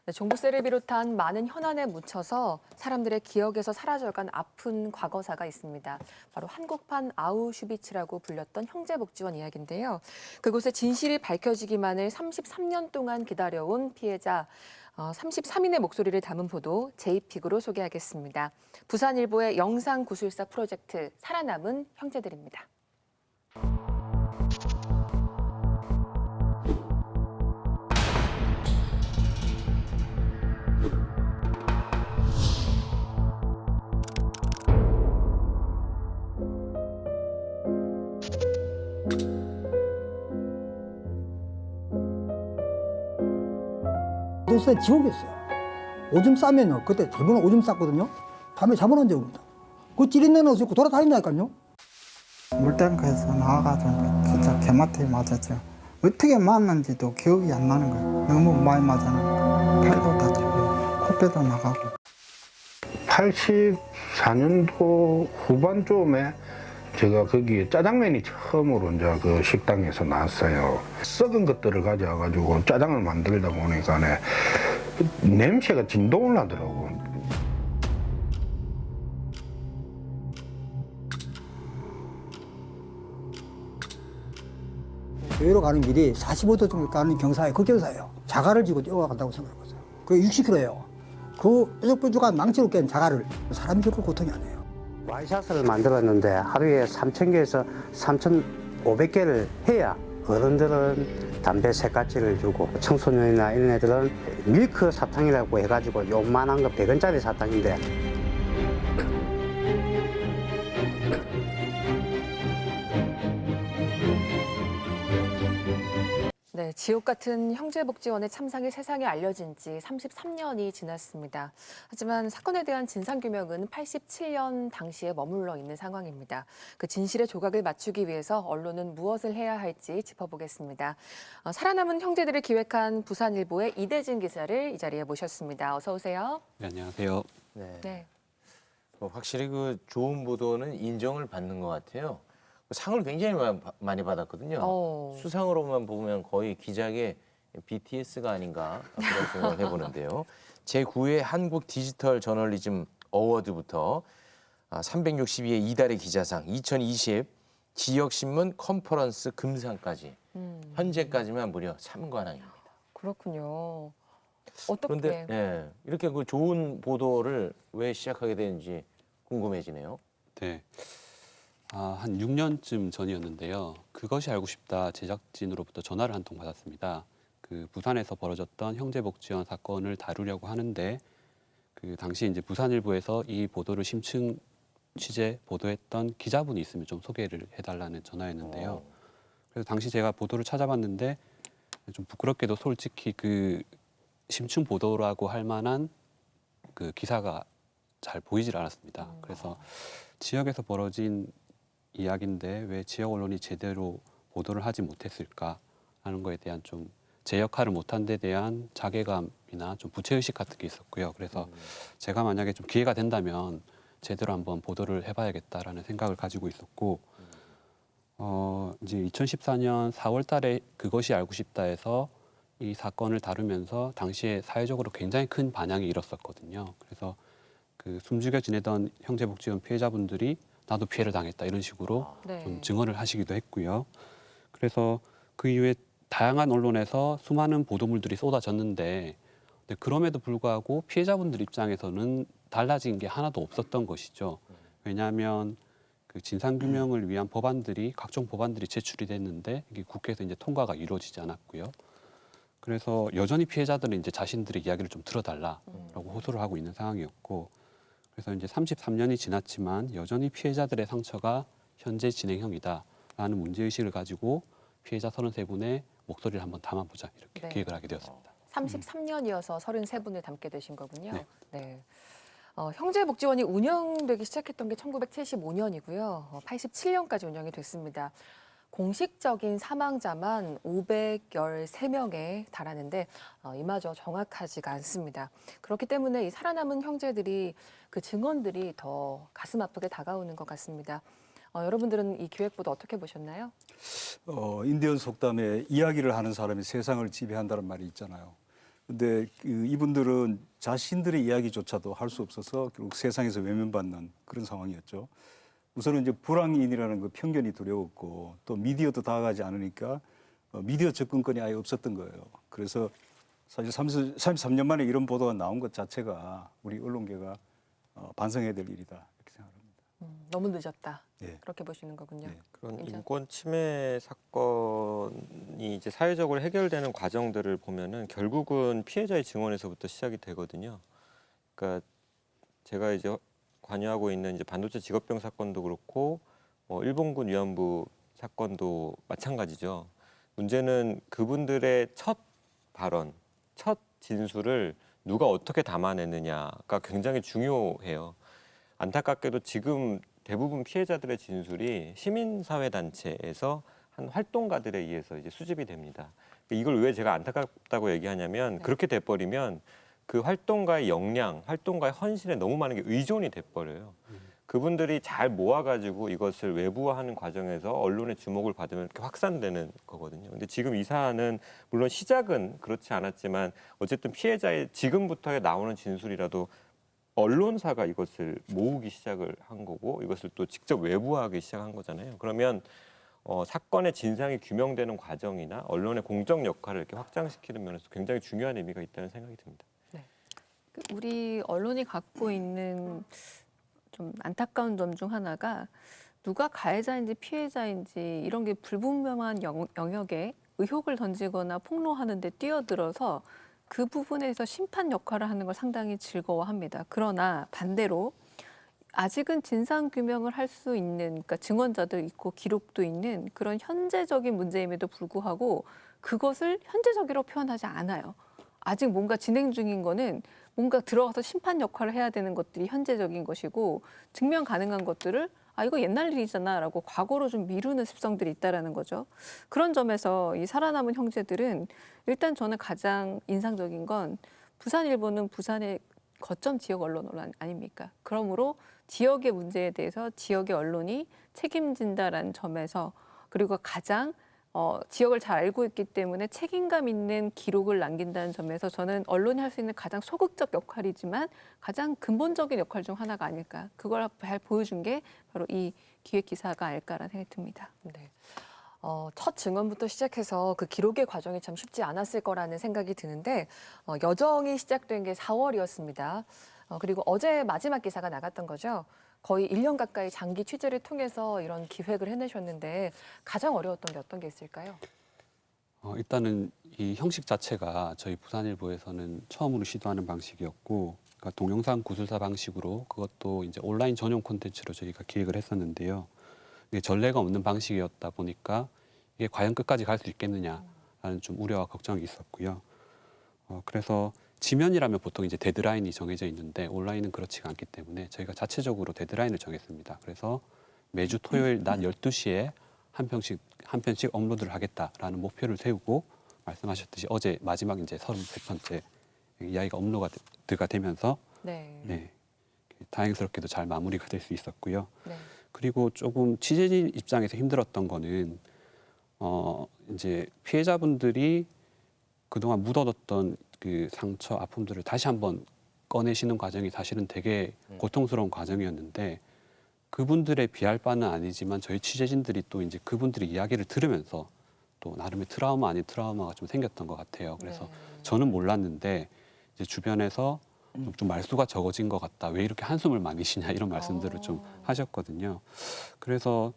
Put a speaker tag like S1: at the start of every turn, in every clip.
S1: 네, 종부세를 비롯한 많은 현안에 묻혀서 사람들의 기억에서 사라져간 아픈 과거사가 있습니다. 바로 한국판 아우슈비츠라고 불렸던 형제복지원 이야기인데요. 그곳의 진실이 밝혀지기만을 33년 동안 기다려온 피해자 33인의 목소리를 담은 보도 JPG로 소개하겠습니다. 부산일보의 영상구술사 프로젝트 살아남은 형제들입니다.
S2: 도서에 지옥이었어요. 오줌 싸면요. 그때 대부분 오줌 쌌거든요. 밤에 잠을 안 재웁니다. 그 찌린내는 없고 돌아다닌다니까요.
S3: 물탱크에서 나와가지고 진짜 개마트에 맞았죠. 어떻게 맞는지도 기억이 안 나는 거예요. 너무 많이 맞았는 팔도 다치고 코뼈도 나가고.
S4: 84년도 후반쯤에 제가 거기 짜장면이 처음으로 이제 그 식당에서 나왔어요. 썩은 것들을 가져와가지고 짜장을 만들다 보니까 냄새가 진동을 하더라고.
S2: 교회로 가는 길이 45도 정도 가는 경사에 극경사예요. 자갈을 지고 뛰어간다고 생각해보세요. 그게 60km예요. 그 뾰족뾰족한 망치로 깬 자갈을 사람이 겪을 고통이 아니에요.
S5: 와이샷을 만들었는데 하루에 3,000개에서 3,500개를 해야 어른들은 담배 색깔지를 주고 청소년이나 이런 애들은 밀크 사탕이라고 해가지고 요만한 거 100원짜리 사탕인데
S1: 네, 지옥 같은 형제복지원의 참상이 세상에 알려진 지 33년이 지났습니다. 하지만 사건에 대한 진상규명은 87년 당시에 머물러 있는 상황입니다. 그 진실의 조각을 맞추기 위해서 언론은 무엇을 해야 할지 짚어보겠습니다. 살아남은 형제들을 기획한 부산일보의 이대진 기자를 이 자리에 모셨습니다. 어서 오세요.
S6: 네, 안녕하세요.
S1: 네.
S7: 확실히 그 좋은 보도는 인정을 받는 것 같아요. 상을 굉장히 많이 받았거든요. 수상으로만 보면 거의 기자계 BTS가 아닌가 그런 생각을 해보는데요. 제9회 한국 디지털 저널리즘 어워드부터 362회 이달의 기자상, 2020 지역신문 컨퍼런스 금상까지 현재까지만 무려 3관왕입니다.
S1: 그렇군요. 어떻게?
S7: 그런데 이렇게 그 좋은 보도를 왜 시작하게 되는지 궁금해지네요.
S6: 네. 한 6년쯤 전이었는데요. 그것이 알고 싶다 제작진으로부터 전화를 한 통 받았습니다. 그 부산에서 벌어졌던 형제복지원 사건을 다루려고 하는데 그 당시 이제 부산일보에서 이 보도를 심층 취재 보도했던 기자분이 있으면 좀 소개를 해달라는 전화였는데요. 그래서 당시 제가 보도를 찾아봤는데 좀 부끄럽게도 솔직히 그 심층 보도라고 할 만한 그 기사가 잘 보이질 않았습니다. 그래서 지역에서 벌어진 이야기인데 왜 지역 언론이 제대로 보도를 하지 못했을까라는 거에 대한 좀 제 역할을 못한 데 대한 자괴감이나 좀 부채의식 같은 게 있었고요. 그래서 제가 만약에 좀 기회가 된다면 제대로 한번 보도를 해봐야겠다라는 생각을 가지고 있었고 이제 2014년 4월 달에 그것이 알고 싶다에서 이 사건을 다루면서 당시에 사회적으로 굉장히 큰 반향이 일었었거든요. 그래서 그 숨죽여 지내던 형제복지원 피해자분들이 나도 피해를 당했다 이런 식으로 좀 증언을 하시기도 했고요. 그래서 그 이후에 다양한 언론에서 수많은 보도물들이 쏟아졌는데 그럼에도 불구하고 피해자분들 입장에서는 달라진 게 하나도 없었던 것이죠. 왜냐하면 그 진상규명을 위한 법안들이 각종 법안들이 제출이 됐는데 이게 국회에서 이제 통과가 이루어지지 않았고요. 그래서 여전히 피해자들은 이제 자신들의 이야기를 좀 들어달라라고 호소를 하고 있는 상황이었고, 그래서 이제 33년이 지났지만 여전히 피해자들의 상처가 현재 진행형이다라는 문제의식을 가지고 피해자 33분의 목소리를 한번 담아보자 이렇게 기획을 하게 되었습니다.
S1: 33년이어서 33분을 담게 되신 거군요.
S6: 네.
S1: 네. 형제복지원이 운영되기 시작했던 게 1975년이고요. 87년까지 운영이 됐습니다. 공식적인 사망자만 513명에 달하는데 이마저 정확하지가 않습니다. 그렇기 때문에 이 살아남은 형제들이 그 증언들이 더 가슴 아프게 다가오는 것 같습니다. 여러분들은 이 기획보도 어떻게 보셨나요?
S8: 인디언 속담에 이야기를 하는 사람이 세상을 지배한다는 말이 있잖아요. 근데 이분들은 자신들의 이야기조차도 할 수 없어서 결국 세상에서 외면받는 그런 상황이었죠. 우선은 이제 불황인이라는 그 편견이 두려웠고 또 미디어도 다가가지 않으니까 미디어 접근권이 아예 없었던 거예요. 그래서 사실 33년 만에 이런 보도가 나온 것 자체가 우리 언론계가 반성해야 될 일이다 이렇게 생각합니다.
S1: 너무 늦었다.
S8: 예.
S1: 그렇게 보시는 거군요.
S8: 예.
S9: 그런
S1: 인정.
S9: 인권 침해 사건이 이제 사회적으로 해결되는 과정들을 보면은 결국은 피해자의 증언에서부터 시작이 되거든요. 그러니까 제가 이제 관여하고 있는 이제 반도체 직업병 사건도 그렇고 일본군 위안부 사건도 마찬가지죠. 문제는 그분들의 첫 발언, 첫 진술을 누가 어떻게 담아내느냐가 굉장히 중요해요. 안타깝게도 지금 대부분 피해자들의 진술이 시민사회단체에서 한 활동가들에 의해서 이제 수집이 됩니다. 이걸 왜 제가 안타깝다고 얘기하냐면 그렇게 돼버리면 그 활동가의 역량, 활동가의 헌신에 너무 많은 게 의존이 돼버려요. 그분들이 잘 모아가지고 이것을 외부화하는 과정에서 언론의 주목을 받으면 이렇게 확산되는 거거든요. 근데 지금 이 사안은 물론 시작은 그렇지 않았지만 어쨌든 피해자의 지금부터 나오는 진술이라도 언론사가 이것을 모으기 시작을 한 거고 이것을 또 직접 외부화하기 시작한 거잖아요. 그러면 사건의 진상이 규명되는 과정이나 언론의 공적 역할을 이렇게 확장시키는 면에서 굉장히 중요한 의미가 있다는 생각이 듭니다.
S1: 우리 언론이 갖고 있는 좀 안타까운 점 중 하나가 누가 가해자인지 피해자인지 이런 게 불분명한 영역에 의혹을 던지거나 폭로하는 데 뛰어들어서 그 부분에서 심판 역할을 하는 걸 상당히 즐거워합니다. 그러나 반대로 아직은 진상 규명을 할 수 있는 그러니까 증언자들 있고 기록도 있는 그런 현재적인 문제임에도 불구하고 그것을 현재적으로 표현하지 않아요. 아직 뭔가 진행 중인 거는 뭔가 들어가서 심판 역할을 해야 되는 것들이 현재적인 것이고 증명 가능한 것들을 이거 옛날 일이잖아라고 과거로 좀 미루는 습성들이 있다라는 거죠. 그런 점에서 이 살아남은 형제들은 일단 저는 가장 인상적인 건 부산일보는 부산의 거점 지역 언론 아닙니까? 그러므로 지역의 문제에 대해서 지역의 언론이 책임진다라는 점에서 그리고 가장 지역을 잘 알고 있기 때문에 책임감 있는 기록을 남긴다는 점에서 저는 언론이 할 수 있는 가장 소극적 역할이지만 가장 근본적인 역할 중 하나가 아닐까. 그걸 잘 보여준 게 바로 이 기획 기사가 아닐까라는 생각이 듭니다. 네.
S10: 첫 증언부터 시작해서 그 기록의 과정이 참 쉽지 않았을 거라는 생각이 드는데 여정이 시작된 게 4월이었습니다. 그리고 어제 마지막 기사가 나갔던 거죠. 거의 1년 가까이 장기 취재를 통해서 이런 기획을 해내셨는데 가장 어려웠던 게 어떤 게 있을까요?
S6: 일단은 이 형식 자체가 저희 부산일보에서는 처음으로 시도하는 방식이었고, 그러니까 동영상 구술사 방식으로 그것도 이제 온라인 전용 콘텐츠로 저희가 기획을 했었는데요. 이게 전례가 없는 방식이었다 보니까 이게 과연 끝까지 갈 수 있겠느냐라는 좀 우려와 걱정이 있었고요. 그래서 지면이라면 보통 이제 데드라인이 정해져 있는데 온라인은 그렇지가 않기 때문에 저희가 자체적으로 데드라인을 정했습니다. 그래서 매주 토요일 낮 12시에 한 편씩 업로드를 하겠다라는 목표를 세우고 말씀하셨듯이 어제 마지막 이제 33번째 이야기가 업로드가 되면서
S10: 네.
S6: 다행스럽게도 잘 마무리가 될 수 있었고요.
S10: 네.
S6: 그리고 조금 취재진 입장에서 힘들었던 거는 이제 피해자분들이 그동안 묻어뒀던 그 상처, 아픔들을 다시 한번 꺼내시는 과정이 사실은 되게 고통스러운 과정이었는데 그분들의 비할 바는 아니지만 저희 취재진들이 또 이제 그분들의 이야기를 들으면서 또 나름의 트라우마 아닌 트라우마가 좀 생겼던 것 같아요. 그래서 저는 몰랐는데 이제 주변에서 좀 말수가 적어진 것 같다. 왜 이렇게 한숨을 많이 쉬냐 이런 말씀들을 좀 하셨거든요. 그래서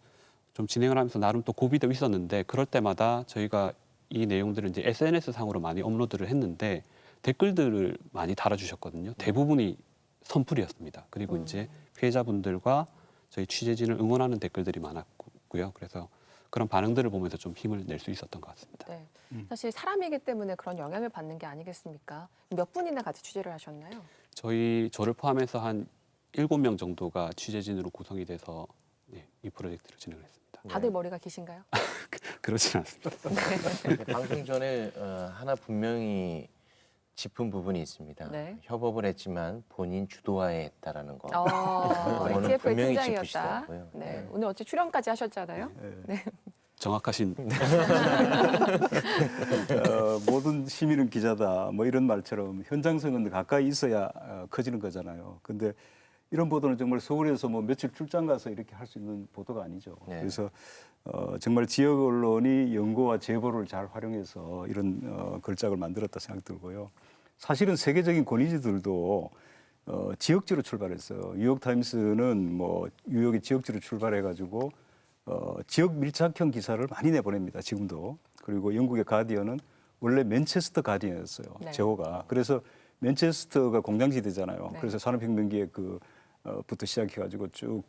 S6: 좀 진행을 하면서 나름 또 고비도 있었는데 그럴 때마다 저희가 이 내용들을 이제 SNS 상으로 많이 업로드를 했는데 댓글들을 많이 달아주셨거든요. 대부분이 선풀이었습니다. 그리고 이제 피해자분들과 저희 취재진을 응원하는 댓글들이 많았고요. 그래서 그런 반응들을 보면서 좀 힘을 낼 수 있었던 것 같습니다.
S10: 네. 사실 사람이기 때문에 그런 영향을 받는 게 아니겠습니까? 몇 분이나 같이 취재를 하셨나요?
S6: 저를 포함해서 한 7명 정도가 취재진으로 구성이 돼서 이 프로젝트를 진행을 했습니다.
S10: 다들 머리가 기신가요?
S6: 그렇진 않습니다.
S7: 방송 전에 하나 분명히 짚은 부분이 있습니다.
S10: 네.
S7: 협업을 했지만 본인 주도하에 했다라는 거.
S10: TF의
S7: 분명히
S10: 팀장이었다.
S7: 짚으시더라고요.
S10: 네. 오늘 어째 출연까지 하셨잖아요.
S8: 네.
S6: 정확하신
S8: 모든 시민은 기자다 뭐 이런 말처럼 현장성은 가까이 있어야 커지는 거잖아요. 근데 이런 보도는 정말 서울에서 뭐 며칠 출장 가서 이렇게 할 수 있는 보도가 아니죠.
S7: 네.
S8: 그래서 정말 지역 언론이 연고와 제보를 잘 활용해서 이런 걸작을 만들었다 생각 들고요. 사실은 세계적인 권위지들도 지역지로 출발했어요. 뉴욕타임스는 뭐 뉴욕의 지역지로 출발해가지고 지역 밀착형 기사를 많이 내보냅니다. 지금도. 그리고 영국의 가디언은 원래 맨체스터 가디언이었어요.
S1: 네.
S8: 제호가. 그래서 맨체스터가 공장지대잖아요.
S1: 네.
S8: 그래서 산업혁명기에 부터 시작해가지고 쭉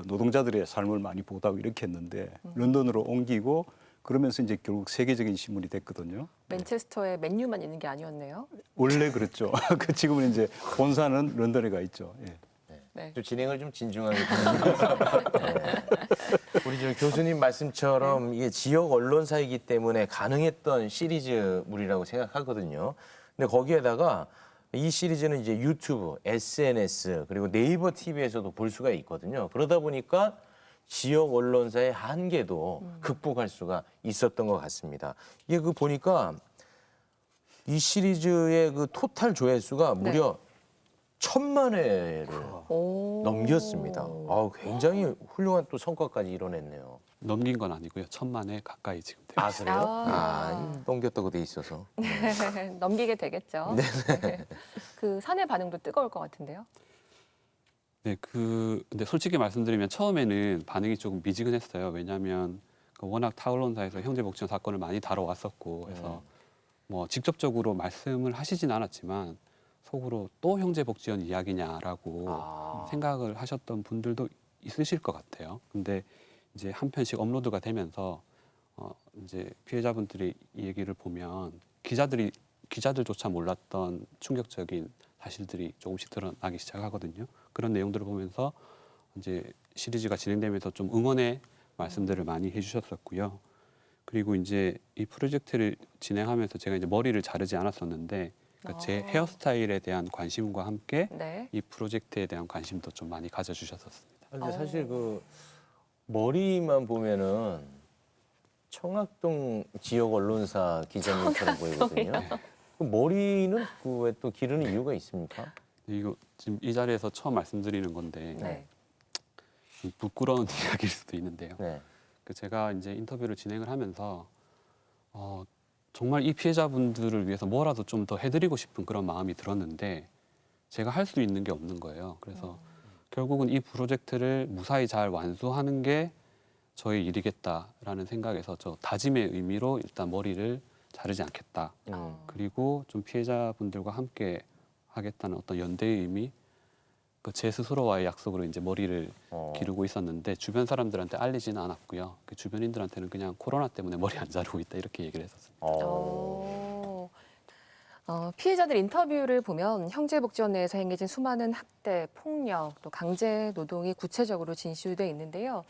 S8: 노동자들의 삶을 많이 보다고 이렇게 했는데 런던으로 옮기고 그러면서 이제 결국 세계적인 신문이 됐거든요.
S1: 맨체스터에 맨유만 있는 게 아니었네요.
S8: 원래 그랬죠. 그 지금은 이제 본사는 런던에 가 있죠. 예.
S1: 네.
S7: 좀 진행을 좀 진중하게 부탁드립니다. 네. 우리 저 교수님 말씀처럼 이게 지역 언론사이기 때문에 가능했던 시리즈물이라고 생각하거든요. 근데 거기에다가 이 시리즈는 이제 유튜브, SNS 그리고 네이버 TV에서도 볼 수가 있거든요. 그러다 보니까 지역 언론사의 한계도 극복할 수가 있었던 것 같습니다. 이게 그 보니까 이 시리즈의 그 토탈 조회수가 무려 1,000만 회를
S1: 오.
S7: 넘겼습니다. 아, 굉장히 훌륭한 또 성과까지 이뤄냈네요.
S6: 넘긴 건 아니고요. 1,000만에 가까이 지금 되고
S7: 아,
S6: 있습니다.
S7: 그래요?
S1: 아.
S7: 넘겼다고 돼 있어서.
S1: 넘기게 되겠죠. 네. 그 사내 반응도 뜨거울 것 같은데요.
S6: 네, 근데 솔직히 말씀드리면 처음에는 반응이 조금 미지근했어요. 왜냐하면 워낙 타 언론사에서 형제복지원 사건을 많이 다뤄왔었고 해서 뭐 직접적으로 말씀을 하시진 않았지만 속으로 또 형제복지원 이야기냐라고 생각을 하셨던 분들도 있으실 것 같아요. 근데 이제 한 편씩 업로드가 되면서 이제 피해자분들이 이 얘기를 보면 기자들조차 몰랐던 충격적인 사실들이 조금씩 드러나기 시작하거든요. 그런 내용들을 보면서 이제 시리즈가 진행되면서 좀 응원의 말씀들을 많이 해주셨었고요. 그리고 이제 이 프로젝트를 진행하면서 제가 이제 머리를 자르지 않았었는데 그러니까 제 헤어스타일에 대한 관심과 함께
S1: 네.
S6: 이 프로젝트에 대한 관심도 좀 많이 가져주셨었습니다.
S7: 근데 사실 그 머리만 보면은 청학동 지역 언론사 기자님처럼 보이거든요. 그 머리는 그 왜 또 기르는 이유가 있습니까?
S6: 이거 지금 이 자리에서 처음 말씀드리는 건데
S1: 네.
S6: 좀 부끄러운 이야기일 수도 있는데요.
S7: 네.
S6: 제가 이제 인터뷰를 진행을 하면서 정말 이 피해자분들을 위해서 뭐라도 좀 더 해드리고 싶은 그런 마음이 들었는데 제가 할 수 있는 게 없는 거예요. 그래서 결국은 이 프로젝트를 무사히 잘 완수하는 게 저의 일이겠다라는 생각에서 저 다짐의 의미로 일단 머리를 자르지 않겠다. 그리고 좀 피해자분들과 함께 하겠다는 어떤 연대의 의미, 제 스스로와의 약속으로 이제 머리를 기르고 있었는데 주변 사람들한테 알리지는 않았고요. 그 주변인들한테는 그냥 코로나 때문에 머리 안 자르고 있다 이렇게 얘기를 했었습니다.
S1: 피해자들 인터뷰를 보면 형제복지원 내에서 행해진 수많은 학대, 폭력, 또 강제 노동이 구체적으로 진술돼 있는데요.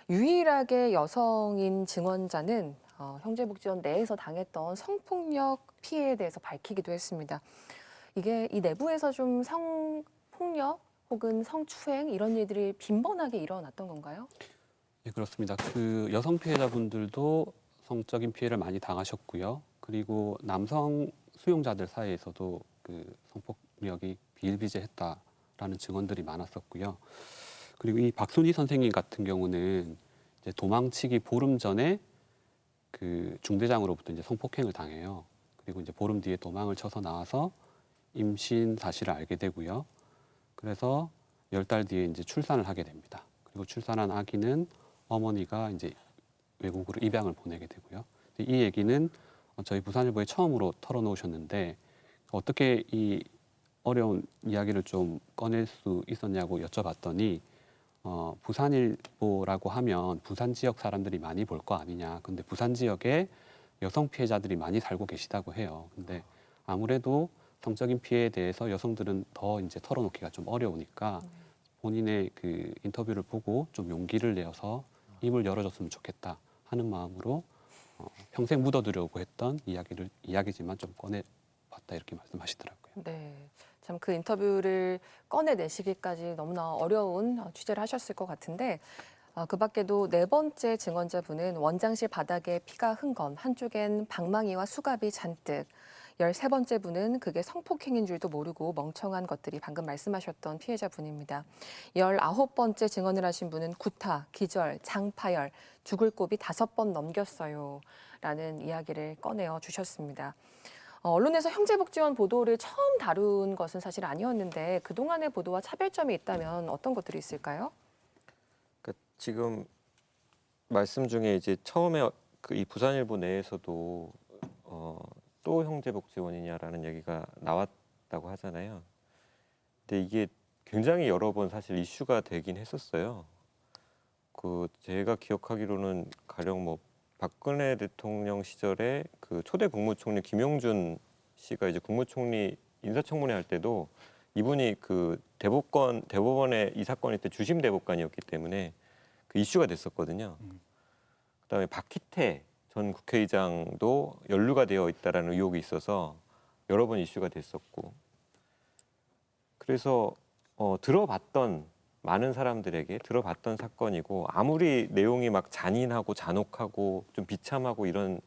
S1: 유일하게 여성인 증언자는 형제복지원 내에서 당했던 성폭력 피해에 대해서 밝히기도 했습니다. 이게 이 내부에서 좀 성폭력 혹은 성추행 이런 일들이 빈번하게 일어났던 건가요?
S6: 네, 그렇습니다. 그 여성 피해자분들도 성적인 피해를 많이 당하셨고요. 그리고 남성 수용자들 사이에서도 그 성폭력이 비일비재했다라는 증언들이 많았었고요. 그리고 이 박순희 선생님 같은 경우는 이제 도망치기 보름 전에 그 중대장으로부터 이제 성폭행을 당해요. 그리고 이제 보름 뒤에 도망을 쳐서 나와서 임신 사실을 알게 되고요. 그래서 10달 뒤에 이제 출산을 하게 됩니다. 그리고 출산한 아기는 어머니가 이제 외국으로 입양을 보내게 되고요. 이 얘기는 저희 부산일보에 처음으로 털어놓으셨는데 어떻게 이 어려운 이야기를 좀 꺼낼 수 있었냐고 여쭤봤더니 부산일보라고 하면 부산 지역 사람들이 많이 볼 거 아니냐. 근데 부산 지역에 여성 피해자들이 많이 살고 계시다고 해요. 근데 아무래도 성적인 피해에 대해서 여성들은 더 이제 털어놓기가 좀 어려우니까 본인의 그 인터뷰를 보고 좀 용기를 내어서 입을 열어줬으면 좋겠다 하는 마음으로 평생 묻어두려고 했던 이야기지만 좀 꺼내봤다 이렇게 말씀하시더라고요.
S1: 네. 참 그 인터뷰를 꺼내내시기까지 너무나 어려운 취재를 하셨을 것 같은데 그 밖에도 네 번째 증언자분은 원장실 바닥에 피가 흥건, 한쪽엔 방망이와 수갑이 잔뜩, 13번째 분은 그게 성폭행인 줄도 모르고 멍청한 것들이 방금 말씀하셨던 피해자분입니다. 19번째 증언을 하신 분은 구타, 기절, 장파열, 죽을 고비 5번 넘겼어요. 라는 이야기를 꺼내어 주셨습니다. 언론에서 형제복지원 보도를 처음 다룬 것은 사실 아니었는데 그동안의 보도와 차별점이 있다면 어떤 것들이 있을까요?
S9: 그러니까 지금 말씀 중에 이제 처음에 그 이 부산일보 내에서도 또 형제복지원이냐라는 얘기가 나왔다고 하잖아요. 근데 이게 굉장히 여러 번 사실 이슈가 되긴 했었어요. 그 제가 기억하기로는 가령 뭐 박근혜 대통령 시절에 그 초대 국무총리 김용준 씨가 이제 국무총리 인사청문회 할 때도 이분이 그 대법원의 이 사건일 때 주심 대법관이었기 때문에 그 이슈가 됐었거든요. 그다음에 박희태 전 국회의장도 연루가 되어 있다라는 의혹이 있어서 여러 번 이슈가 됐었고, 그래서 들어봤던 많은 사람들에게 들어봤던 사건이고, 아무리 내용이 막 잔인하고 잔혹하고 좀 비참하고 이런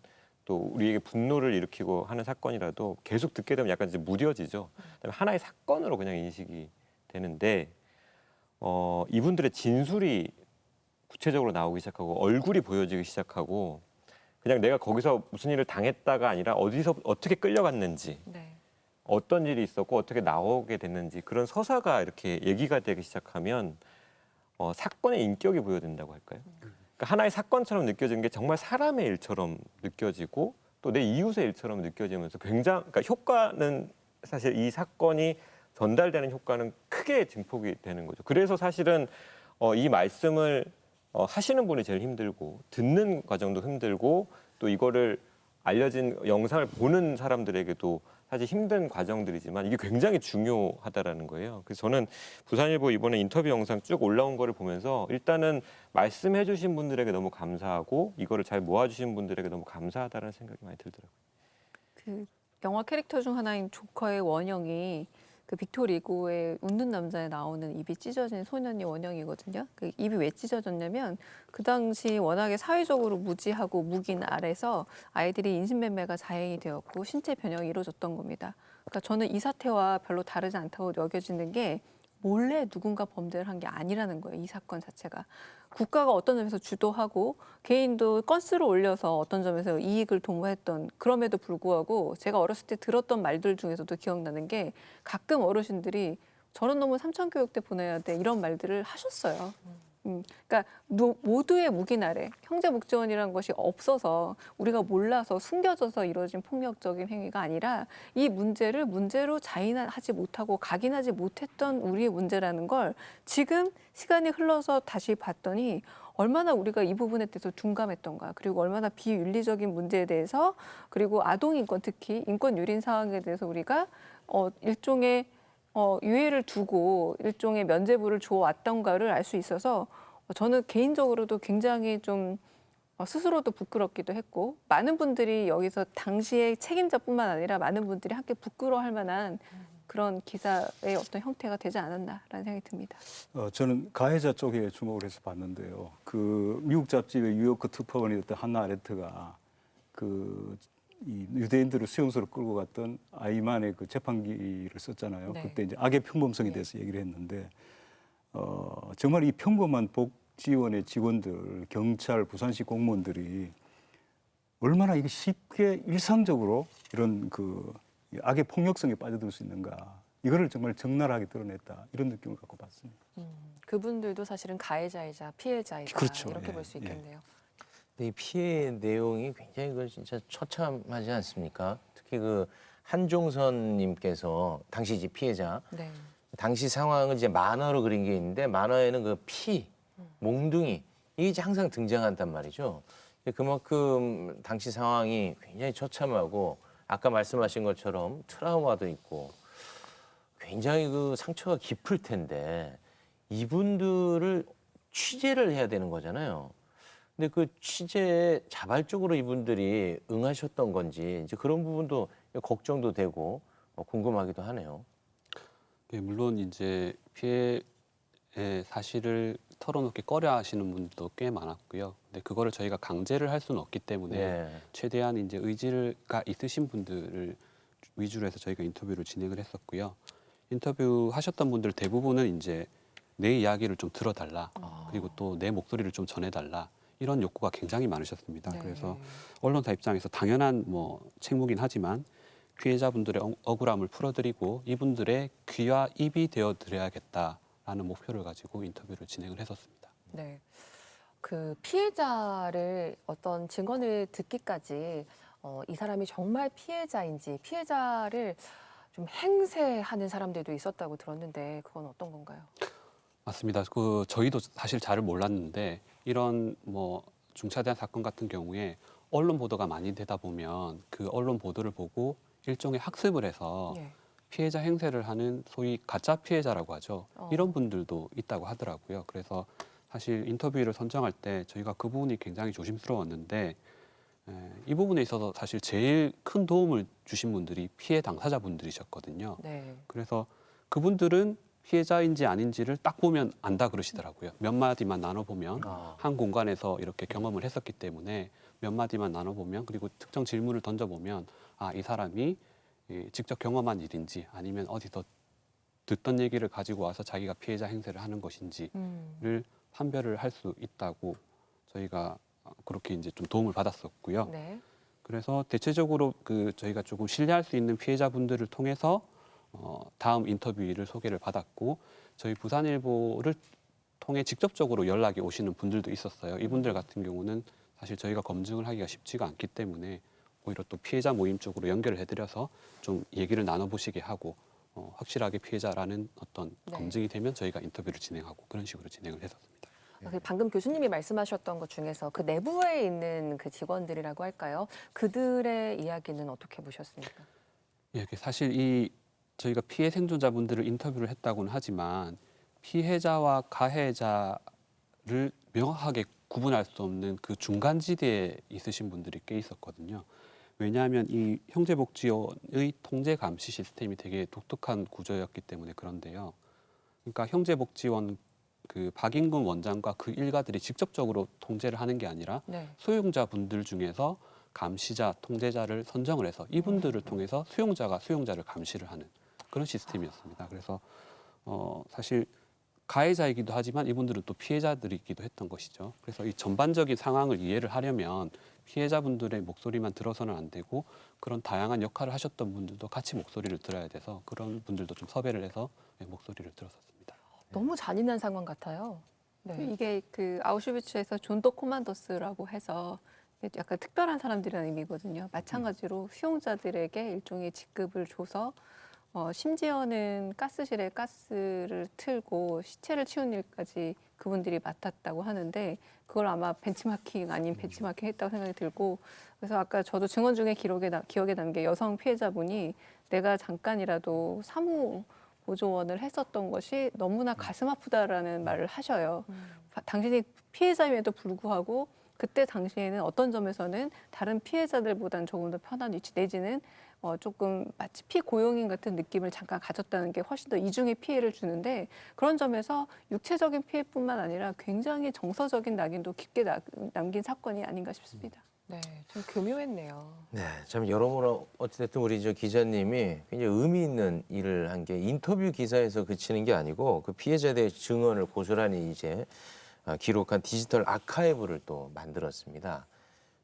S9: 또 우리에게 분노를 일으키고 하는 사건이라도 계속 듣게 되면 약간 이제 무뎌지죠. 그다음에 하나의 사건으로 그냥 인식이 되는데 이분들의 진술이 구체적으로 나오기 시작하고 얼굴이 보여지기 시작하고, 그냥 내가 거기서 무슨 일을 당했다가 아니라 어디서 어떻게 끌려갔는지,
S1: 네.
S9: 어떤 일이 있었고 어떻게 나오게 됐는지 그런 서사가 이렇게 얘기가 되기 시작하면 사건의 인격이 부여된다고 할까요? 그러니까 하나의 사건처럼 느껴지는 게 정말 사람의 일처럼 느껴지고 또 내 이웃의 일처럼 느껴지면서 그러니까 효과는 사실 이 사건이 전달되는 효과는 크게 증폭이 되는 거죠. 그래서 사실은 이 말씀을 하시는 분이 제일 힘들고 듣는 과정도 힘들고 또 이거를 알려진 영상을 보는 사람들에게도 사실 힘든 과정들이지만 이게 굉장히 중요하다라는 거예요. 그래서 저는 부산일보 이번에 인터뷰 영상 쭉 올라온 거를 보면서 일단은 말씀해 주신 분들에게 너무 감사하고 이거를 잘 모아주신 분들에게 너무 감사하다는 생각이 많이 들더라고요.
S10: 그 영화 캐릭터 중 하나인 조커의 원형이 그 빅토르 이고의 웃는 남자에 나오는 입이 찢어진 소년이 원형이거든요. 그 입이 왜 찢어졌냐면 그 당시 워낙에 사회적으로 무지하고 묵인 아래서 아이들이 인신매매가 자행이 되었고 신체 변형이 이루어졌던 겁니다. 그러니까 저는 이 사태와 별로 다르지 않다고 여겨지는 게 몰래 누군가 범죄를 한 게 아니라는 거예요. 이 사건 자체가. 국가가 어떤 점에서 주도하고 개인도 건수를 올려서 어떤 점에서 이익을 도모했던, 그럼에도 불구하고 제가 어렸을 때 들었던 말들 중에서도 기억나는 게 가끔 어르신들이 저런 놈은 삼천교육대 보내야 돼 이런 말들을 하셨어요. 그러니까 모두의 묵인 아래 형제복지원이라는 것이 없어서 우리가 몰라서 숨겨져서 이루어진 폭력적인 행위가 아니라 이 문제를 문제로 자인하지 못하고 각인하지 못했던 우리의 문제라는 걸 지금 시간이 흘러서 다시 봤더니 얼마나 우리가 이 부분에 대해서 둔감했던가, 그리고 얼마나 비윤리적인 문제에 대해서, 그리고 아동인권, 특히 인권 유린 상황에 대해서 우리가 일종의 유예를 두고 일종의 면죄부를 줘왔던가를 알 수 있어서 저는 개인적으로도 굉장히 좀 스스로도 부끄럽기도 했고, 많은 분들이 여기서 당시의 책임자뿐만 아니라 많은 분들이 함께 부끄러워할 만한 그런 기사의 어떤 형태가 되지 않았나라는 생각이 듭니다.
S8: 저는 가해자 쪽에 주목을 해서 봤는데요. 그 미국 잡지의 뉴요크 특파원이었던 한나 아레트가 이 유대인들을 수용소로 끌고 갔던 아이만의 그 재판기를 썼잖아요.
S1: 네.
S8: 그때 이제 악의 평범성에 대해서 얘기를 했는데 정말 이 평범한 복지원의 직원들, 경찰, 부산시 공무원들이 얼마나 이게 쉽게 일상적으로 이런 그 악의 폭력성에 빠져들 수 있는가, 이거를 정말 적나라하게 드러냈다, 이런 느낌을 갖고 봤습니다.
S1: 그분들도 사실은 가해자이자 피해자이다.
S8: 그렇죠.
S1: 이렇게
S8: 예,
S1: 볼 수
S8: 예.
S1: 있겠네요.
S7: 근데 이 피해 내용이 굉장히 그 진짜 처참하지 않습니까? 특히 그 한종선님께서 당시 이제 피해자,
S1: 네.
S7: 당시 상황을 이제 만화로 그린 게 있는데 만화에는 그 피, 몽둥이 이게 이제 항상 등장한단 말이죠. 그만큼 당시 상황이 굉장히 처참하고 아까 말씀하신 것처럼 트라우마도 있고 굉장히 그 상처가 깊을 텐데 이분들을 취재를 해야 되는 거잖아요. 근데 그 취재에 자발적으로 이분들이 응하셨던 건지 이제 그런 부분도 걱정도 되고 궁금하기도 하네요.
S6: 네, 물론 이제 피해에 사실을 털어놓기 꺼려하시는 분들도 꽤 많았고요. 근데 그거를 저희가 강제를 할 수는 없기 때문에
S7: 예.
S6: 최대한 이제 의지가 있으신 분들을 위주로 해서 저희가 인터뷰를 진행을 했었고요. 인터뷰 하셨던 분들 대부분은 이제 내 이야기를 좀 들어달라, 그리고 또 내 목소리를 좀 전해달라, 이런 욕구가 굉장히 많으셨습니다.
S1: 네.
S6: 그래서 언론사 입장에서 당연한 책무긴 하지만 피해자분들의 억울함을 풀어드리고 이분들의 귀와 입이 되어 드려야겠다라는 목표를 가지고 인터뷰를 진행을 했었습니다.
S1: 네. 그 피해자를 어떤 증언을 듣기까지 이 사람이 정말 피해자인지 피해자를 좀 행세하는 사람들도 있었다고 들었는데 그건 어떤 건가요?
S6: 맞습니다. 저희도 사실 잘 몰랐는데 이런 중차대한 사건 같은 경우에 언론 보도가 많이 되다 보면 그 언론 보도를 보고 일종의 학습을 해서
S1: 예.
S6: 피해자 행세를 하는 소위 가짜 피해자라고 하죠. 이런 분들도 있다고 하더라고요. 그래서 사실 인터뷰를 선정할 때 저희가 그 부분이 굉장히 조심스러웠는데 이 부분에 있어서 사실 제일 큰 도움을 주신 분들이 피해 당사자분들이셨거든요.
S1: 네.
S6: 그래서 그분들은 피해자인지 아닌지를 딱 보면 안다 그러시더라고요. 몇 마디만 나눠보면 한 공간에서 이렇게 경험을 했었기 때문에 몇 마디만 나눠보면 그리고 특정 질문을 던져보면 이 사람이 직접 경험한 일인지 아니면 어디서 듣던 얘기를 가지고 와서 자기가 피해자 행세를 하는 것인지를 판별을 할 수 있다고 저희가 그렇게 이제 좀 도움을 받았었고요.
S1: 네.
S6: 그래서 대체적으로 저희가 조금 신뢰할 수 있는 피해자분들을 통해서 다음 인터뷰를 소개를 받았고 저희 부산일보를 통해 직접적으로 연락이 오시는 분들도 있었어요. 이분들 같은 경우는 사실 저희가 검증을 하기가 쉽지가 않기 때문에 오히려 또 피해자 모임 쪽으로 연결을 해드려서 좀 얘기를 나눠보시게 하고 확실하게 피해자라는 어떤
S1: 네.
S6: 검증이 되면 저희가 인터뷰를 진행하고 그런 식으로 진행을 했었습니다.
S1: 방금 교수님이 말씀하셨던 것 중에서 그 내부에 있는 그 직원들이라고 할까요? 그들의 이야기는 어떻게 보셨습니까?
S6: 예, 사실 저희가 피해 생존자분들을 인터뷰를 했다고는 하지만 피해자와 가해자를 명확하게 구분할 수 없는 그 중간지대에 있으신 분들이 꽤 있었거든요. 왜냐하면 이 형제복지원의 통제 감시 시스템이 되게 독특한 구조였기 때문에 그런데요. 그러니까 형제복지원 박인근 원장과 그 일가들이 직접적으로 통제를 하는 게 아니라
S1: 네.
S6: 수용자분들 중에서 감시자, 통제자를 선정을 해서 이분들을 통해서 수용자를 감시를 하는 그런 시스템이었습니다. 그래서 사실 가해자이기도 하지만 이분들은 또 피해자들이기도 했던 것이죠. 그래서 이 전반적인 상황을 이해를 하려면 피해자분들의 목소리만 들어서는 안 되고 그런 다양한 역할을 하셨던 분들도 같이 목소리를 들어야 돼서 그런 분들도 좀 섭외를 해서 목소리를 들었었습니다.
S1: 너무 잔인한 상황 같아요. 네.
S10: 이게 그 아우슈비츠에서 존도 코만도스라고 해서 약간 특별한 사람들이라는 의미거든요. 마찬가지로 수용자들에게 일종의 직급을 줘서 심지어는 가스실에 가스를 틀고 시체를 치우는 일까지 그분들이 맡았다고 하는데 그걸 아마 벤치마킹 아닌 벤치마킹 했다고 생각이 들고 그래서 아까 저도 증언 중에 기억에 남는 게 여성 피해자분이 내가 잠깐이라도 사무 보조원을 했었던 것이 너무나 가슴 아프다라는 말을 하셔요. 당신이 피해자임에도 불구하고 그때 당시에는 어떤 점에서는 다른 피해자들보다는 조금 더 편한 위치 내지는 조금 마치 피고용인 같은 느낌을 잠깐 가졌다는 게 훨씬 더 이중의 피해를 주는데 그런 점에서 육체적인 피해뿐만 아니라 굉장히 정서적인 낙인도 깊게 남긴 사건이 아닌가 싶습니다.
S1: 네, 좀 교묘했네요.
S7: 네, 참 여러모로 어찌됐든 우리 기자님이 굉장히 의미 있는 일을 한 게 인터뷰 기사에서 그치는 게 아니고 그 피해자에 대해 증언을 고스란히 이제 기록한 디지털 아카이브를 또 만들었습니다.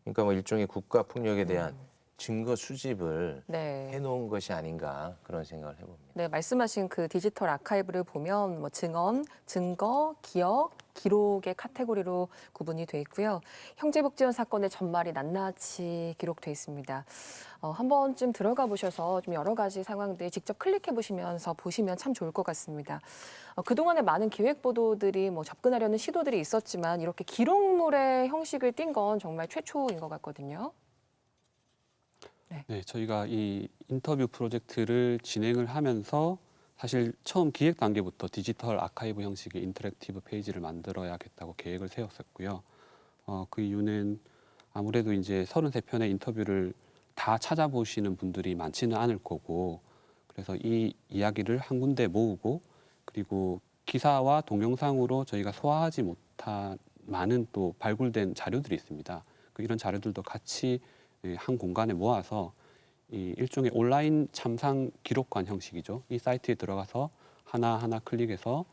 S7: 그러니까 일종의 국가 폭력에 대한 증거 수집을
S1: 네.
S7: 해놓은 것이 아닌가 그런 생각을 해봅니다.
S1: 네, 말씀하신 그 디지털 아카이브를 보면 증언, 증거, 기억, 기록의 카테고리로 구분이 돼 있고요. 형제복지원 사건의 전말이 낱낱이 기록돼 있습니다. 한 번쯤 들어가 보셔서 좀 여러 가지 상황들 직접 클릭해 보시면서 보시면 참 좋을 것 같습니다. 그동안에 많은 기획 보도들이 접근하려는 시도들이 있었지만 이렇게 기록물의 형식을 띈 건 정말 최초인 것 같거든요.
S6: 네, 저희가 이 인터뷰 프로젝트를 진행을 하면서 사실 처음 기획 단계부터 디지털 아카이브 형식의 인터랙티브 페이지를 만들어야겠다고 계획을 세웠었고요. 그 이유는 아무래도 이제 33편의 인터뷰를 다 찾아보시는 분들이 많지는 않을 거고 그래서 이 이야기를 한 군데 모으고 그리고 기사와 동영상으로 저희가 소화하지 못한 많은 또 발굴된 자료들이 있습니다. 이런 자료들도 같이 한 공간에 모아서 이 일종의 온라인 참상 기록관 형식이죠. 이 사이트에 들어가서 하나하나 클릭해서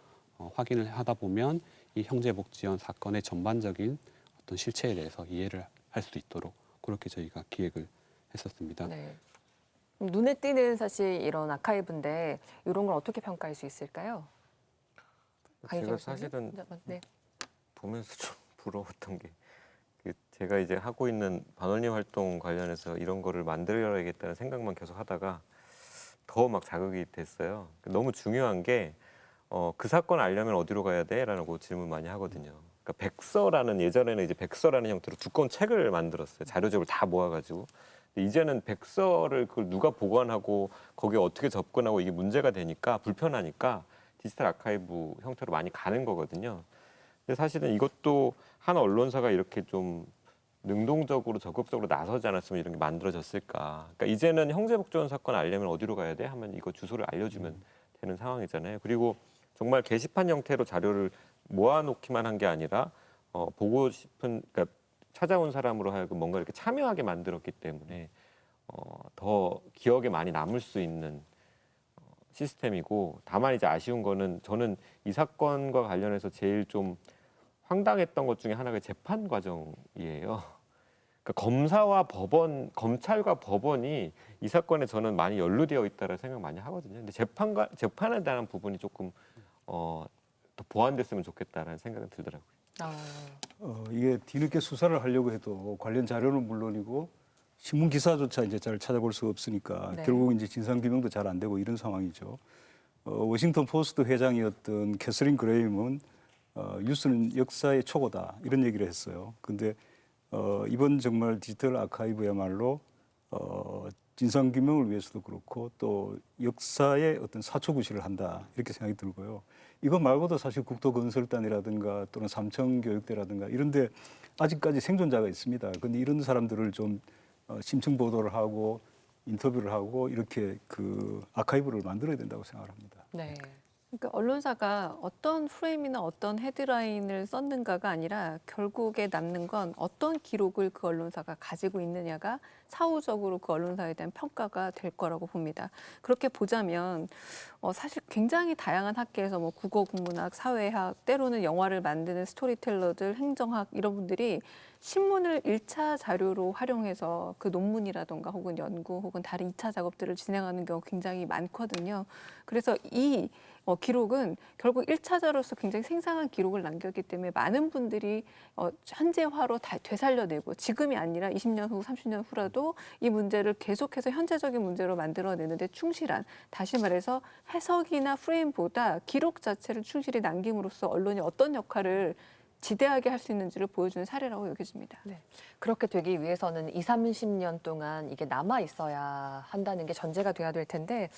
S6: 확인을 하다 보면 이 형제복지원 사건의 전반적인 어떤 실체에 대해서 이해를 할 수 있도록 그렇게 저희가 기획을 했었습니다.
S1: 네. 눈에 띄는 사실 이런 아카이브인데 이런 걸 어떻게 평가할 수 있을까요?
S9: 제가
S1: 강희정
S9: 사실은
S1: 교수님? 네.
S9: 보면서 좀 부러웠던 게 제가 이제 하고 있는 반올림 활동 관련해서 이런 거를 만들어야겠다는 생각만 계속 하다가 더 막 자극이 됐어요. 너무 중요한 게 그 사건 알려면 어디로 가야 돼? 라고 질문 많이 하거든요. 그러니까 백서라는 예전에는 이제 백서라는 형태로 두꺼운 책을 만들었어요. 자료적으로 다 모아가지고. 근데 이제는 백서를 그걸 누가 보관하고 거기에 어떻게 접근하고 이게 문제가 되니까 불편하니까 디지털 아카이브 형태로 많이 가는 거거든요. 근데 사실은 이것도 한 언론사가 이렇게 좀 능동적으로 적극적으로 나서지 않았으면 이런 게 만들어졌을까. 그러니까 이제는 형제복지원 사건 알려면 어디로 가야 돼? 하면 이거 주소를 알려주면 되는 상황이잖아요. 그리고 정말 게시판 형태로 자료를 모아놓기만 한 게 아니라 보고 싶은 그러니까 찾아온 사람으로 하여금 뭔가 이렇게 참여하게 만들었기 때문에 더 기억에 많이 남을 수 있는 시스템이고 다만 이제 아쉬운 거는 저는 이 사건과 관련해서 제일 좀 황당했던 것 중에 하나가 재판 과정이에요. 그러니까 검사와 법원, 검찰과 법원이 이 사건에 저는 많이 연루되어 있다는 생각 많이 하거든요. 근데 재판에 대한 부분이 조금 더 보완됐으면 좋겠다라는 생각이 들더라고요.
S8: 이게 뒤늦게 수사를 하려고 해도 관련 자료는 물론이고 신문 기사조차 이제 잘 찾아볼 수 없으니까
S1: 네.
S8: 결국 이제 진상 규명도 잘 안 되고 이런 상황이죠. 워싱턴 포스트 회장이었던 캐서린 그레임은 뉴스는 역사의 초고다 이런 얘기를 했어요. 근데 이번 정말 디지털 아카이브야말로 진상 규명을 위해서도 그렇고 또 역사의 어떤 사초구시를 한다 이렇게 생각이 들고요. 이거 말고도 사실 국토건설단이라든가 또는 삼청교육대라든가 이런데 아직까지 생존자가 있습니다. 근데 이런 사람들을 좀 심층 보도를 하고 인터뷰를 하고 이렇게 그 아카이브를 만들어야 된다고 생각을 합니다.
S1: 네.
S10: 그러니까 언론사가 어떤 프레임이나 어떤 헤드라인을 썼는가가 아니라 결국에 남는 건 어떤 기록을 그 언론사가 가지고 있느냐가 사후적으로 그 언론사에 대한 평가가 될 거라고 봅니다. 그렇게 보자면 사실 굉장히 다양한 학계에서 뭐 국어, 국문학, 사회학, 때로는 영화를 만드는 스토리텔러들, 행정학 이런 분들이 신문을 1차 자료로 활용해서 그 논문이라던가 혹은 연구 혹은 다른 2차 작업들을 진행하는 경우 굉장히 많거든요. 그래서 이 기록은 결국 1차자로서 굉장히 생생한 기록을 남겼기 때문에 많은 분들이 현재화로 다 되살려내고 지금이 아니라 20년 후, 30년 후라도 이 문제를 계속해서 현재적인 문제로 만들어내는데 충실한, 다시 말해서 해석이나 프레임보다 기록 자체를 충실히 남김으로써 언론이 어떤 역할을 지대하게 할 수 있는지를 보여주는 사례라고 여겨집니다.
S1: 네. 그렇게 되기 위해서는 20, 30년 동안 이게 남아 있어야 한다는 게 전제가 돼야 될 텐데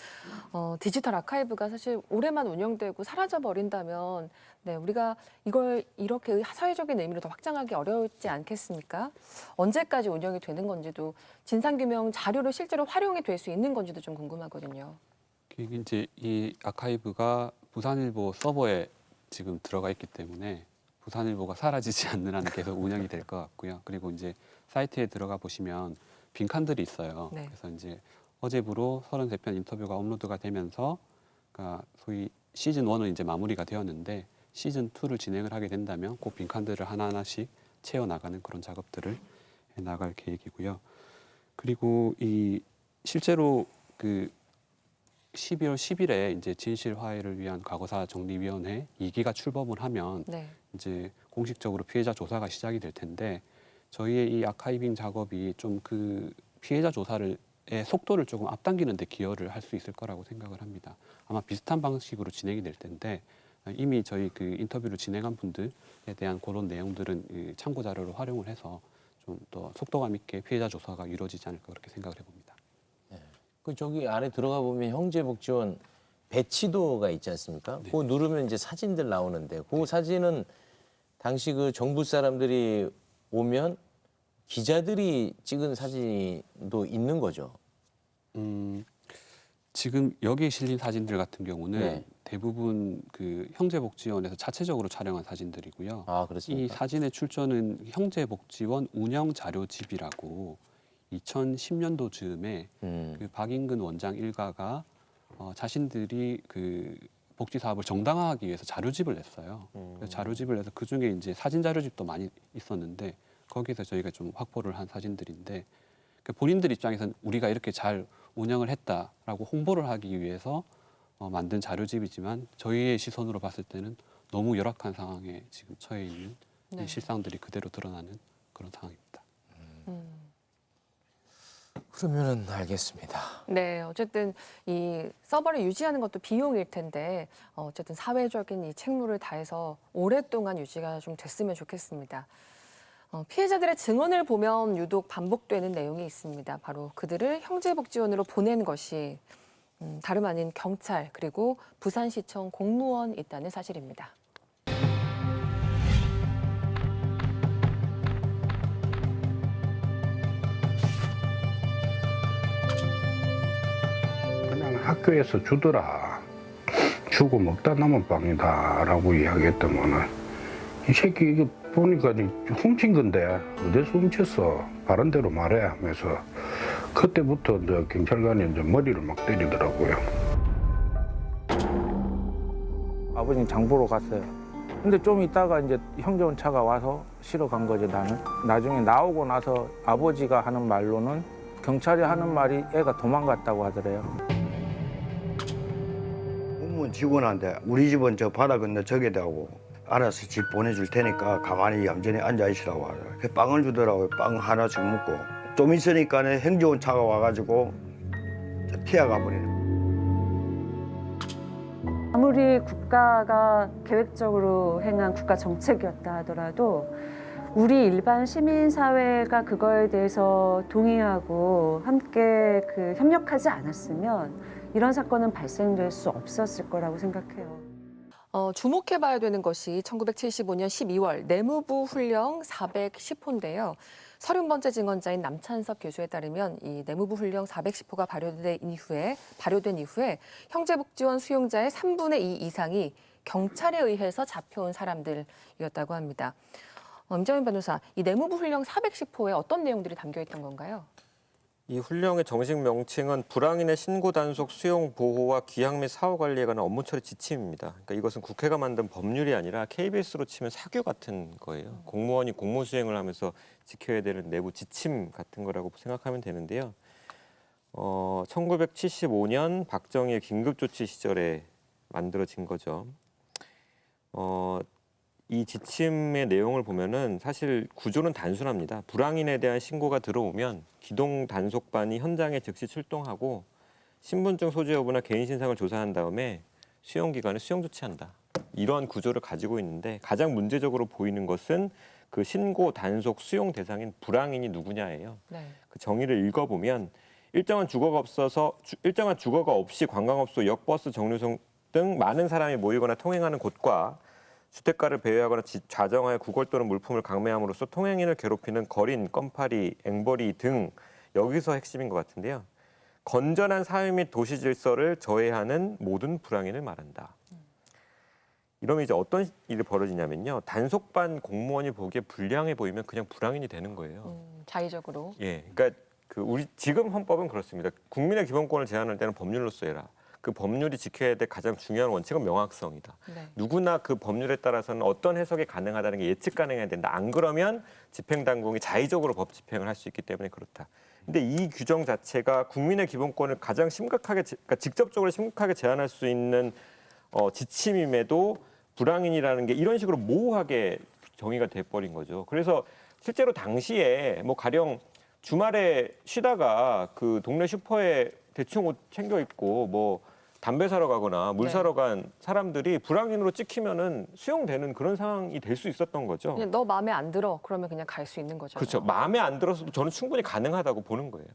S1: 디지털 아카이브가 사실 오래만 운영되고 사라져 버린다면 네, 우리가 이걸 이렇게 사회적인 의미로 더 확장하기 어렵지 않겠습니까? 언제까지 운영이 되는 건지도 진상규명 자료로 실제로 활용이 될 수 있는 건지도 좀 궁금하거든요.
S6: 이제 이 아카이브가 부산일보 서버에 지금 들어가 있기 때문에 부산일보가 사라지지 않는 한 계속 운영이 될 것 같고요. 그리고 이제 사이트에 들어가 보시면 빈칸들이 있어요.
S1: 네.
S6: 그래서 이제 어제부로 33편 인터뷰가 업로드가 되면서 그러니까 소위 시즌 1은 이제 마무리가 되었는데 시즌 2를 진행을 하게 된다면 그 빈칸들을 하나하나씩 채워 나가는 그런 작업들을 해 나갈 계획이고요. 그리고 이 실제로 그 12월 10일에 이제 진실 화해를 위한 과거사 정리위원회 2기가 출범을 하면
S1: 네.
S6: 이제 공식적으로 피해자 조사가 시작이 될 텐데 저희의 이 아카이빙 작업이 좀 그 피해자 조사를 속도를 조금 앞당기는 데 기여를 할 수 있을 거라고 생각을 합니다. 아마 비슷한 방식으로 진행이 될 텐데 이미 저희 그 인터뷰를 진행한 분들에 대한 그런 내용들은 참고 자료로 활용을 해서 좀 더 속도감 있게 피해자 조사가 이루어지지 않을까 그렇게 생각을 해봅니다.
S7: 그 저기 안에 들어가 보면 형제복지원 배치도가 있지 않습니까?
S6: 네.
S7: 그거 누르면 이제 사진들 나오는데 그 사진은 당시 그 정부 사람들이 오면 기자들이 찍은 사진도 있는 거죠.
S6: 지금 여기에 실린 사진들 같은 경우는
S7: 네.
S6: 대부분 그 형제복지원에서 자체적으로 촬영한 사진들이고요.
S7: 아,
S6: 이
S7: 그렇습니까?
S6: 사진의 출처는 형제복지원 운영 자료집이라고 2010년도 즈음에 그 박인근 원장 일가가 자신들이 그 복지 사업을 정당화하기 위해서 자료집을 냈어요. 그래서 자료집을 내서 그 중에 이제 사진 자료집도 많이 있었는데 거기에서 저희가 좀 확보를 한 사진들인데 그 본인들 입장에서는 우리가 이렇게 잘 운영을 했다라고 홍보를 하기 위해서 만든 자료집이지만 저희의 시선으로 봤을 때는 너무 열악한 상황에 지금 처해 있는
S1: 네.
S6: 이 실상들이 그대로 드러나는 그런 상황입니다.
S7: 그러면은 알겠습니다.
S1: 네, 어쨌든 이 서버를 유지하는 것도 비용일 텐데 어쨌든 사회적인 이 책무를 다해서 오랫동안 유지가 좀 됐으면 좋겠습니다. 피해자들의 증언을 보면 유독 반복되는 내용이 있습니다. 바로 그들을 형제복지원으로 보낸 것이 다름 아닌 경찰 그리고 부산시청 공무원 있다는 사실입니다.
S4: 그냥 학교에서 주더라. 주고 먹다 남은 빵이다라고 이야기했더만은 이 새끼 이거 보니까 훔친 건데 어디서 훔쳤어? 바른 대로 말해 하면서 그때부터 이제 경찰관이 이제 머리를 막 때리더라고요.
S11: 아버님 장 보러 갔어요. 근데 좀 있다가 이제 형제원 차가 와서 실어 간 거죠, 나는. 나중에 나오고 나서 아버지가 하는 말로는 경찰이 하는 말이 애가 도망갔다고 하더래요.
S12: 공무원 직원한테 우리 집은 저 바다 건너 저게 되고 알아서 집 보내줄 테니까 가만히 얌전히 앉아 있으라고 하더라고요. 그 빵을 주더라고요. 빵 하나씩 먹고. 좀 있으니까 행정원 차가 와가지고 튀어가 버리는.
S13: 아무리 국가가 계획적으로 행한 국가 정책이었다 하더라도 우리 일반 시민사회가 그거에 대해서 동의하고 함께 협력하지 않았으면 이런 사건은 발생될 수 없었을 거라고 생각해요.
S1: 주목해봐야 되는 것이 1975년 12월 내무부 훈령 410호인데요. 30번째 증언자인 남찬석 교수에 따르면 이 내무부 훈령 410호가 발효된 이후에 형제복지원 수용자의 3분의 2 이상이 경찰에 의해서 잡혀온 사람들이었다고 합니다. 임정인 변호사, 이 내무부 훈령 410호에 어떤 내용들이 담겨 있던 건가요?
S9: 이 훈령의 정식 명칭은 불황인의 신고 단속 수용 보호와 귀향 및 사후 관리에 관한 업무 처리 지침입니다. 그러니까 이것은 국회가 만든 법률이 아니라 KBS로 치면 사규 같은 거예요. 공무원이 공무 수행을 하면서 지켜야 되는 내부 지침 같은 거라고 생각하면 되는데요. 1975년 박정희의 긴급조치 시절에 만들어진 거죠. 이 지침의 내용을 보면은 사실 구조는 단순합니다. 불황인에 대한 신고가 들어오면 기동 단속반이 현장에 즉시 출동하고 신분증 소지 여부나 개인 신상을 조사한 다음에 수용 기관에 수용 조치한다. 이러한 구조를 가지고 있는데 가장 문제적으로 보이는 것은 그 신고 단속 수용 대상인 불황인이 누구냐예요.
S1: 네.
S9: 그 정의를 읽어보면 일정한 주거가 없이 관광업소, 역, 버스, 정류소 등 많은 사람이 모이거나 통행하는 곳과 주택가를 배회하거나 좌정하여 구걸 또는 물품을 강매함으로써 통행인을 괴롭히는 거린, 껌파리, 앵벌이 등 여기서 핵심인 것 같은데요. 건전한 사회 및 도시 질서를 저해하는 모든 불황인을 말한다. 이러면 이제 어떤 일이 벌어지냐면요. 단속반 공무원이 보기에 불량해 보이면 그냥 불황인이 되는 거예요.
S1: 자의적으로.
S9: 예, 그러니까 우리 지금 헌법은 그렇습니다. 국민의 기본권을 제한할 때는 법률로 써라. 그 법률이 지켜야 될 가장 중요한 원칙은 명확성이다.
S1: 네.
S9: 누구나 그 법률에 따라서는 어떤 해석이 가능하다는 게 예측 가능해야 된다. 안 그러면 집행당국이 자의적으로 법 집행을 할 수 있기 때문에 그렇다. 근데 이 규정 자체가 국민의 기본권을 가장 심각하게, 그러니까 직접적으로 심각하게 제한할 수 있는 지침임에도 불황인이라는 게 이런 식으로 모호하게 정의가 돼버린 거죠. 그래서 실제로 당시에 뭐 가령 주말에 쉬다가 그 동네 슈퍼에 대충 옷 챙겨 입고 뭐 담배 사러 가거나 물 사러 간 사람들이 불황인으로 찍히면은 수용되는 그런 상황이 될 수 있었던 거죠.
S1: 그냥 너 마음에 안 들어 그러면 그냥 갈 수 있는 거죠.
S9: 그렇죠. 마음에 안 들어서도 저는 충분히 가능하다고 보는 거예요.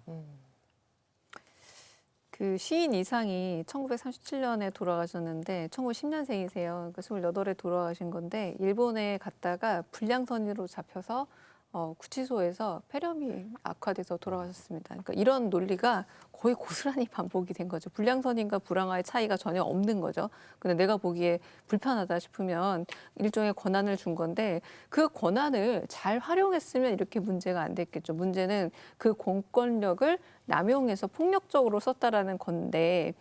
S14: 그 시인 이상이 1937년에 돌아가셨는데 1910년생이세요. 그러니까 28에 돌아가신 건데 일본에 갔다가 불량선이로 잡혀서 구치소에서 폐렴이 악화돼서 돌아가셨습니다. 그러니까 이런 논리가 거의 고스란히 반복이 된 거죠. 불량선임과 불황아의 차이가 전혀 없는 거죠. 근데 내가 보기에 불편하다 싶으면 일종의 권한을 준 건데 그 권한을 잘 활용했으면 이렇게 문제가 안 됐겠죠. 문제는 그 공권력을 남용해서 폭력적으로 썼다라는 건데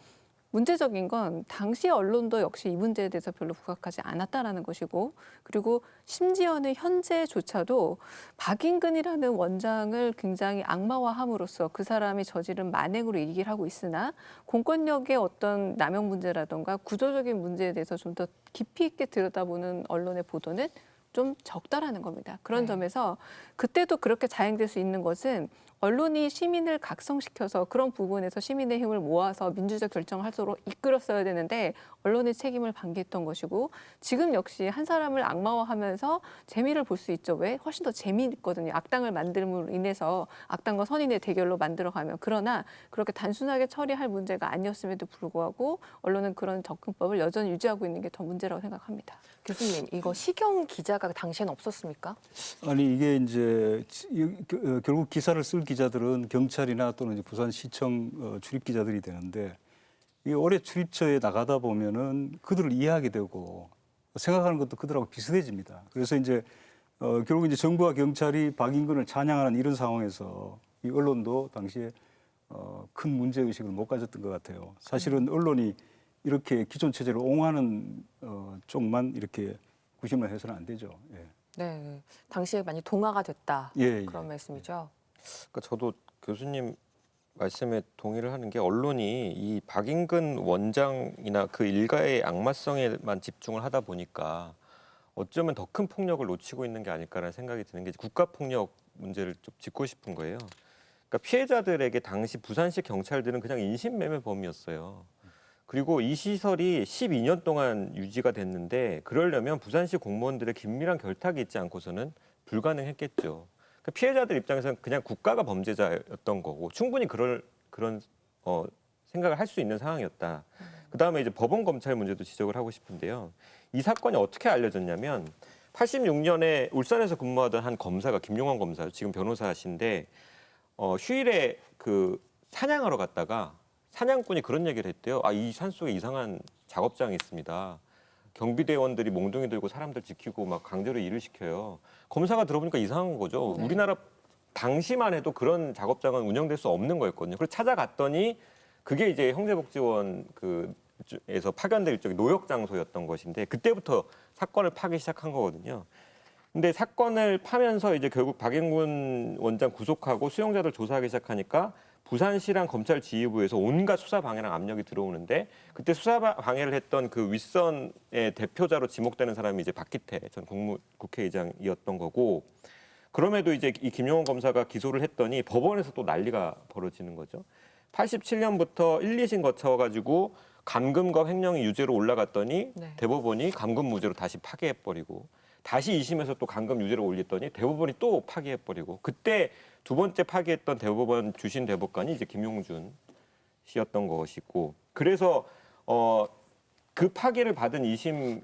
S14: 문제적인 건 당시 언론도 역시 이 문제에 대해서 별로 부각하지 않았다라는 것이고 그리고 심지어는 현재조차도 박인근이라는 원장을 굉장히 악마화함으로써 그 사람이 저지른 만행으로 얘기를 하고 있으나 공권력의 어떤 남용 문제라던가 구조적인 문제에 대해서 좀 더 깊이 있게 들여다보는 언론의 보도는 좀 적다라는 겁니다. 그런 점에서 그때도 그렇게 자행될 수 있는 것은 언론이 시민을 각성시켜서 그런 부분에서 시민의 힘을 모아서 민주적 결정을 하도록 이끌었어야 되는데 언론의 책임을 방기했던 것이고 지금 역시 한 사람을 악마화하면서 재미를 볼 수 있죠. 왜? 훨씬 더 재미있거든요. 악당을 만듦으로 인해서 악당과 선인의 대결로 만들어가면 그러나 그렇게 단순하게 처리할 문제가 아니었음에도 불구하고 언론은 그런 접근법을 여전히 유지하고 있는 게 더 문제라고 생각합니다.
S1: 교수님, 이거 시경 기자가 당시에는 없었습니까?
S8: 아니 이게 이제 결국 기사를 쓸 기자들은 경찰이나 또는 이제 부산시청 출입 기자들이 되는데 이 올해 출입처에 나가다 보면은 그들을 이해하게 되고 생각하는 것도 그들하고 비슷해집니다. 그래서 이제 결국 이제 정부와 경찰이 박인근을 찬양하는 이런 상황에서 이 언론도 당시에 큰 문제 의식을 못 가졌던 것 같아요. 사실은 언론이 이렇게 기존 체제를 옹호하는 쪽만 이렇게 구심을 해서는 안 되죠. 예.
S1: 네, 당시에 많이 동화가 됐다 그런 말씀이죠.
S9: 그러니까 저도 교수님 말씀에 동의를 하는 게 언론이 이 박인근 원장이나 그 일가의 악마성에만 집중을 하다 보니까 어쩌면 더 큰 폭력을 놓치고 있는 게 아닐까라는 생각이 드는 게 국가 폭력 문제를 좀 짚고 싶은 거예요. 그러니까 피해자들에게 당시 부산시 경찰들은 그냥 인신매매범이었어요. 그리고 이 시설이 12년 동안 유지가 됐는데 그러려면 부산시 공무원들의 긴밀한 결탁이 있지 않고서는 불가능했겠죠. 그러니까 피해자들 입장에서는 그냥 국가가 범죄자였던 거고 충분히 그런 생각을 할 수 있는 상황이었다. 그다음에 이제 법원 검찰 문제도 지적을 하고 싶은데요. 이 사건이 어떻게 알려졌냐면 86년에 울산에서 근무하던 한 검사가 김용환 검사, 지금 변호사신데 휴일에 그 사냥하러 갔다가 사냥꾼이 그런 얘기를 했대요. 아, 이 산속에 이상한 작업장이 있습니다. 경비대원들이 몽둥이 들고 사람들 지키고 막 강제로 일을 시켜요. 검사가 들어보니까 이상한 거죠.
S1: 네.
S9: 우리나라 당시만 해도 그런 작업장은 운영될 수 없는 거였거든요. 그래서 찾아갔더니 그게 이제 형제복지원 그에서 파견될 일종의 노역 장소였던 것인데 그때부터 사건을 파기 시작한 거거든요. 근데 사건을 파면서 이제 결국 박인근 원장 구속하고 수용자들 조사하기 시작하니까 부산시랑 검찰 지휘부에서 온갖 수사 방해랑 압력이 들어오는데 그때 수사 방해를 했던 그 윗선의 대표자로 지목되는 사람이 이제 박기태 전 국회의장이었던 거고 그럼에도 이제 이 김용원 검사가 기소를 했더니 법원에서 또 난리가 벌어지는 거죠. 87년부터 1, 2심 거쳐가지고 감금과 횡령이 유죄로 올라갔더니 대법원이 감금 무죄로 다시 파기해버리고 다시 2심에서 또 감금 유죄로 올렸더니 대법원이 또 파기해버리고 그때 두 번째 파기했던 대법원 주심 대법관이 이제 김용준 씨였던 것이고 그래서 그 파기를 받은 2심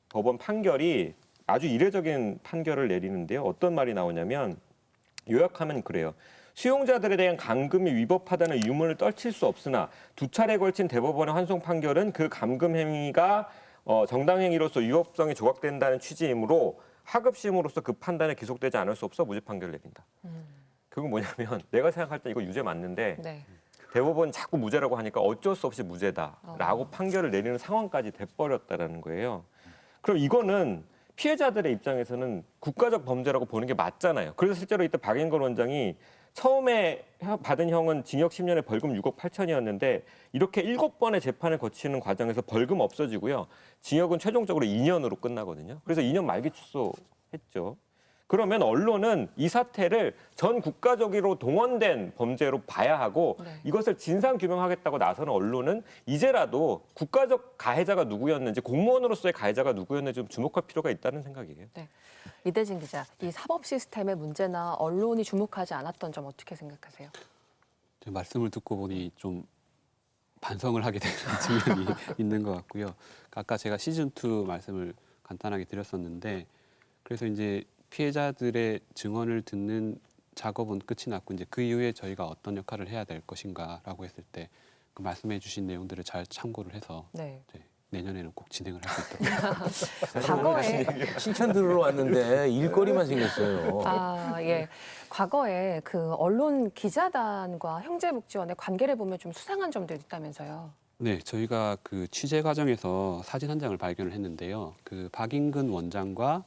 S9: 법원 판결이 아주 이례적인 판결을 내리는데요. 어떤 말이 나오냐면 요약하면 그래요. 수용자들에 대한 감금이 위법하다는 유문을 떨칠 수 없으나 두 차례 걸친 대법원의 환송 판결은 그 감금 행위가 정당 행위로서 위법성이 조각된다는 취지이므로 하급심으로서 그 판단에 기속되지 않을 수 없어 무죄 판결을 내린다. 그건 뭐냐면 내가 생각할 때 이거 유죄 맞는데 대법원 자꾸 무죄라고 하니까 어쩔 수 없이 무죄다라고 판결을 내리는 상황까지 돼버렸다라는 거예요. 그럼 이거는 피해자들의 입장에서는 국가적 범죄라고 보는 게 맞잖아요. 그래서 실제로 이때 박인근 원장이 처음에 받은 형은 징역 10년에 벌금 6억 8천이었는데 이렇게 7번의 재판을 거치는 과정에서 벌금 없어지고요. 징역은 최종적으로 2년으로 끝나거든요. 그래서 2년 말기 출소했죠. 그러면 언론은 이 사태를 전 국가적으로 동원된 범죄로 봐야 하고 이것을 진상 규명하겠다고 나서는 언론은 이제라도 국가적 가해자가 누구였는지 공무원으로서의 가해자가 누구였는지 좀 주목할 필요가 있다는 생각이에요.
S1: 네. 이대진 기자, 이 사법 시스템의 문제나 언론이 주목하지 않았던 점 어떻게 생각하세요?
S6: 말씀을 듣고 보니 좀 반성을 하게 되는 측면이 있는 것 같고요. 아까 제가 시즌2 말씀을 간단하게 드렸었는데 그래서 이제 피해자들의 증언을 듣는 작업은 끝이 났고 이제 그 이후에 저희가 어떤 역할을 해야 될 것인가라고 했을 때 그 말씀해주신 내용들을 잘 참고를 해서
S1: 네.
S6: 내년에는 꼭 진행을 할 수 있도록.
S1: 과거에
S7: 칭찬 들으러 왔는데 일거리만 생겼어요.
S1: 아, 예. 과거에 그 언론 기자단과 형제복지원의 관계를 보면 좀 수상한 점들이 있다면서요.
S6: 네, 저희가 그 취재 과정에서 사진 한 장을 발견을 했는데요. 그 박인근 원장과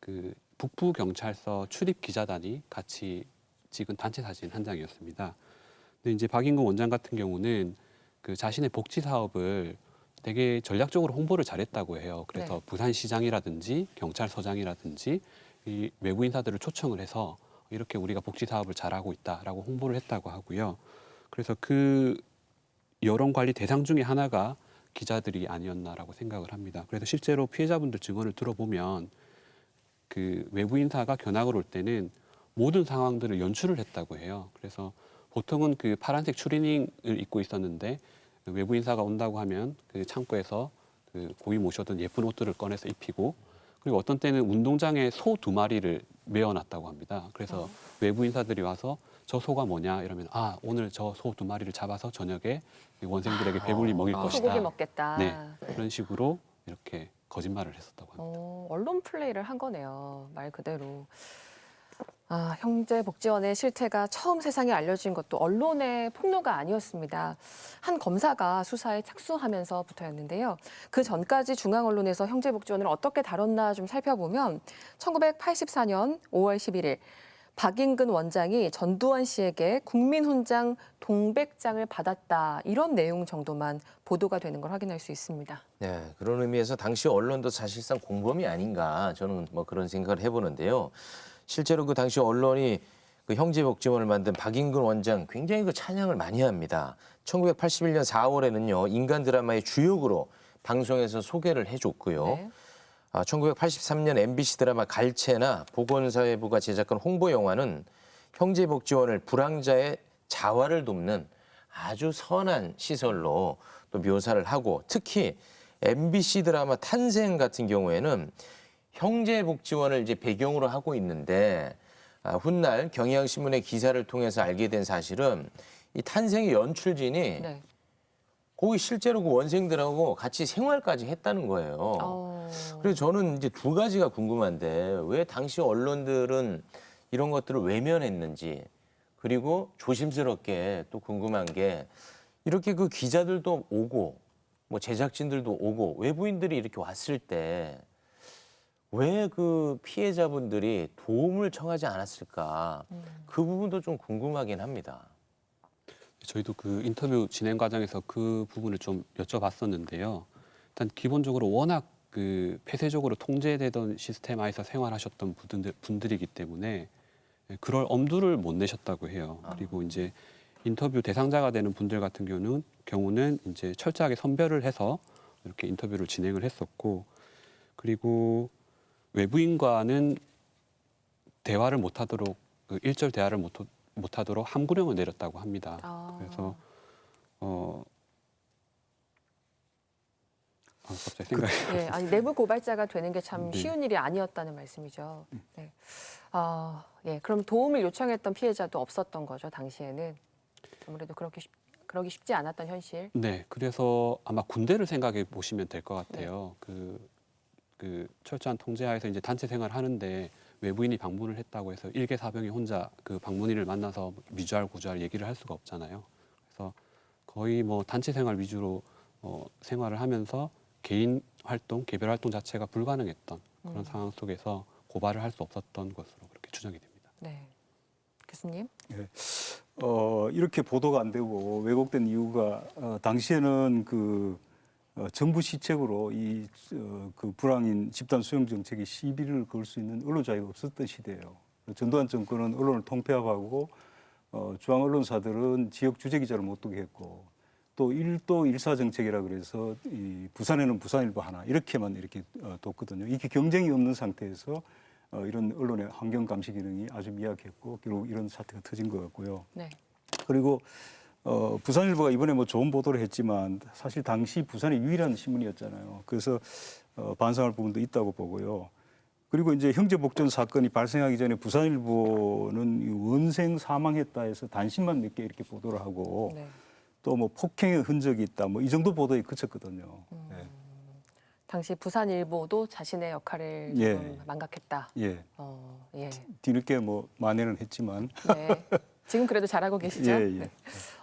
S6: 그 북부 경찰서 출입 기자단이 같이 찍은 단체 사진 한 장이었습니다. 근데 이제 박인근 원장 같은 경우는 그 자신의 복지 사업을 되게 전략적으로 홍보를 잘했다고 해요. 그래서
S1: 네.
S6: 부산시장이라든지 경찰서장이라든지 이 외부 인사들을 초청을 해서 이렇게 우리가 복지 사업을 잘하고 있다라고 홍보를 했다고 하고요. 그래서 그 여론 관리 대상 중에 하나가 기자들이 아니었나라고 생각을 합니다. 그래서 실제로 피해자분들 증언을 들어보면 그 외부 인사가 견학을 올 때는 모든 상황들을 연출을 했다고 해요. 그래서 보통은 그 파란색 추리닝을 입고 있었는데 외부 인사가 온다고 하면 그 창고에서 그 고이 모셔둔 예쁜 옷들을 꺼내서 입히고 그리고 어떤 때는 운동장에 소 2마리를 메어놨다고 합니다. 그래서 외부 인사들이 와서 저 소가 뭐냐 이러면 아 오늘 저 소 2마리를 잡아서 저녁에 원생들에게 배불리 먹일 것이다.
S1: 소고기 먹겠다.
S6: 네, 그런 식으로 이렇게 거짓말을 했었다고 합니다.
S1: 언론 플레이를 한 거네요. 말 그대로. 아, 형제복지원의 실태가 처음 세상에 알려진 것도 언론의 폭로가 아니었습니다. 한 검사가 수사에 착수하면서부터였는데요. 그 전까지 중앙언론에서 형제복지원을 어떻게 다뤘나 좀 살펴보면 1984년 5월 11일 박인근 원장이 전두환 씨에게 국민훈장 동백장을 받았다. 이런 내용 정도만 보도가 되는 걸 확인할 수 있습니다.
S7: 네, 그런 의미에서 당시 언론도 사실상 공범이 아닌가 저는 뭐 그런 생각을 해보는데요. 실제로 그 당시 언론이 그 형제복지원을 만든 박인근 원장 굉장히 그 찬양을 많이 합니다. 1981년 4월에는요 인간 드라마의 주역으로 방송에서 소개를 해줬고요.
S1: 네.
S7: 1983년 MBC 드라마 갈채나 보건사회부가 제작한 홍보 영화는 형제복지원을 불황자의 자활을 돕는 아주 선한 시설로 또 묘사를 하고 특히 MBC 드라마 탄생 같은 경우에는 형제복지원을 이제 배경으로 하고 있는데 훗날 경향신문의 기사를 통해서 알게 된 사실은 이 탄생의 연출진이
S1: 네.
S7: 거기 실제로 그 원생들하고 같이 생활까지 했다는 거예요. 그래서 저는 이제 두 가지가 궁금한데 왜 당시 언론들은 이런 것들을 외면했는지 그리고 조심스럽게 또 궁금한 게 이렇게 그 기자들도 오고 뭐 제작진들도 오고 외부인들이 이렇게 왔을 때 왜 그 피해자분들이 도움을 청하지 않았을까? 그 부분도 좀 궁금하긴 합니다.
S6: 저희도 그 인터뷰 진행 과정에서 그 부분을 좀 여쭤봤었는데요. 일단 기본적으로 워낙 그 폐쇄적으로 통제되던 시스템 하에서 생활하셨던 분들이기 때문에 그럴 엄두를 못 내셨다고 해요. 그리고 이제 인터뷰 대상자가 되는 분들 같은 경우는 이제 철저하게 선별을 해서 이렇게 인터뷰를 진행을 했었고, 그리고 외부인과는 대화를 못하도록 일절 대화를 못하도록 함구령을 내렸다고 합니다. 그래서 갑자기 생각이.
S1: 네, 아니 내부 고발자가 되는 게 참 쉬운 일이 아니었다는 말씀이죠. 네. 예, 그럼 도움을 요청했던 피해자도 없었던 거죠 당시에는. 아무래도 그러기 쉽지 않았던 현실.
S6: 네, 그래서 아마 군대를 생각해 보시면 될 것 같아요. 그 철저한 통제하에서 이제 단체 생활을 하는데 외부인이 방문을 했다고 해서 일개 사병이 혼자 그 방문인을 만나서 미주알 고주알 얘기를 할 수가 없잖아요. 그래서 거의 뭐 단체 생활 위주로 생활을 하면서 개인 활동, 개별 활동 자체가 불가능했던 그런 상황 속에서 고발을 할 수 없었던 것으로 그렇게 추정이 됩니다.
S1: 네, 교수님.
S8: 네. 이렇게 보도가 안 되고 왜곡된 이유가 당시에는 정부 시책으로 그 불황인 집단 수용 정책에 시비를 걸 수 있는 언론 자유가 없었던 시대예요. 전두환 정권은 언론을 통폐합하고 중앙 언론사들은 지역 주재 기자를 못 두게 했고 또 1도 1사 정책이라 그래서 이 부산에는 부산일보 하나 이렇게만 이렇게 뒀거든요. 이게 경쟁이 없는 상태에서 이런 언론의 환경 감시 기능이 아주 미약했고 결국 이런 사태가 터진 것 같고요.
S1: 네.
S8: 그리고 부산일보가 이번에 뭐 좋은 보도를 했지만 사실 당시 부산의 유일한 신문이었잖아요. 그래서 반성할 부분도 있다고 보고요. 그리고 이제 형제복전 사건이 발생하기 전에 부산일보는 이 원생 사망했다 해서 단신만 몇 개 이렇게 보도를 하고
S1: 네.
S8: 또 뭐 폭행의 흔적이 있다 뭐 이 정도 보도에 그쳤거든요. 예.
S1: 당시 부산일보도 자신의 역할을
S8: 예.
S1: 좀 망각했다.
S8: 예.
S1: 예.
S8: 뒤늦게 뭐 만회는 했지만
S1: 네. 지금 그래도 잘하고 계시죠?
S8: 예, 예.
S1: 네.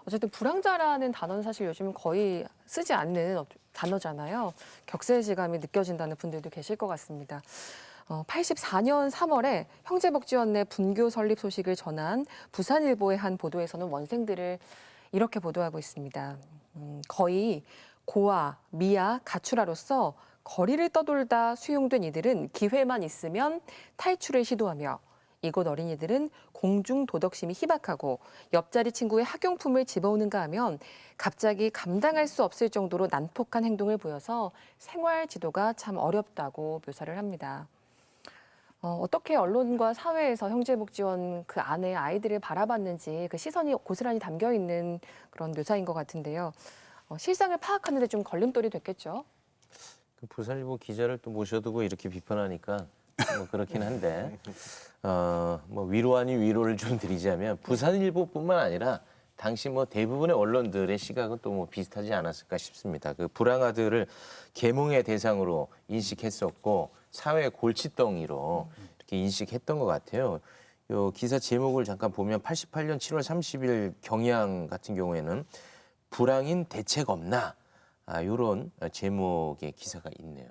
S1: 어쨌든 불황자라는 단어는 사실 요즘 거의 쓰지 않는 단어잖아요. 격세지감이 느껴진다는 분들도 계실 것 같습니다. 84년 3월에 형제복지원 내 분교 설립 소식을 전한 부산일보의 한 보도에서는 원생들을 이렇게 보도하고 있습니다. 거의 고아, 미아, 가출아로서 거리를 떠돌다 수용된 이들은 기회만 있으면 탈출을 시도하며 이곳 어린이들은 공중 도덕심이 희박하고 옆자리 친구의 학용품을 집어오는가 하면 갑자기 감당할 수 없을 정도로 난폭한 행동을 보여서 생활 지도가 참 어렵다고 묘사를 합니다. 어떻게 언론과 사회에서 형제복지원 그 안에 아이들을 바라봤는지 그 시선이 고스란히 담겨 있는 그런 묘사인 것 같은데요. 실상을 파악하는 데 좀 걸림돌이 됐겠죠.
S7: 그 부산일보 기자를 또 모셔두고 이렇게 비판하니까 뭐 그렇긴 한데 뭐 위로 아닌 위로를 좀 드리자면 부산일보뿐만 아니라 당시 뭐 대부분의 언론들의 시각은 또 뭐 비슷하지 않았을까 싶습니다. 그 불황아들을 계몽의 대상으로 인식했었고 사회의 골칫덩이로 이렇게 인식했던 것 같아요. 요 기사 제목을 잠깐 보면 88년 7월 30일 경향 같은 경우에는 불황인 대책 없나? 이런 제목의 기사가 있네요.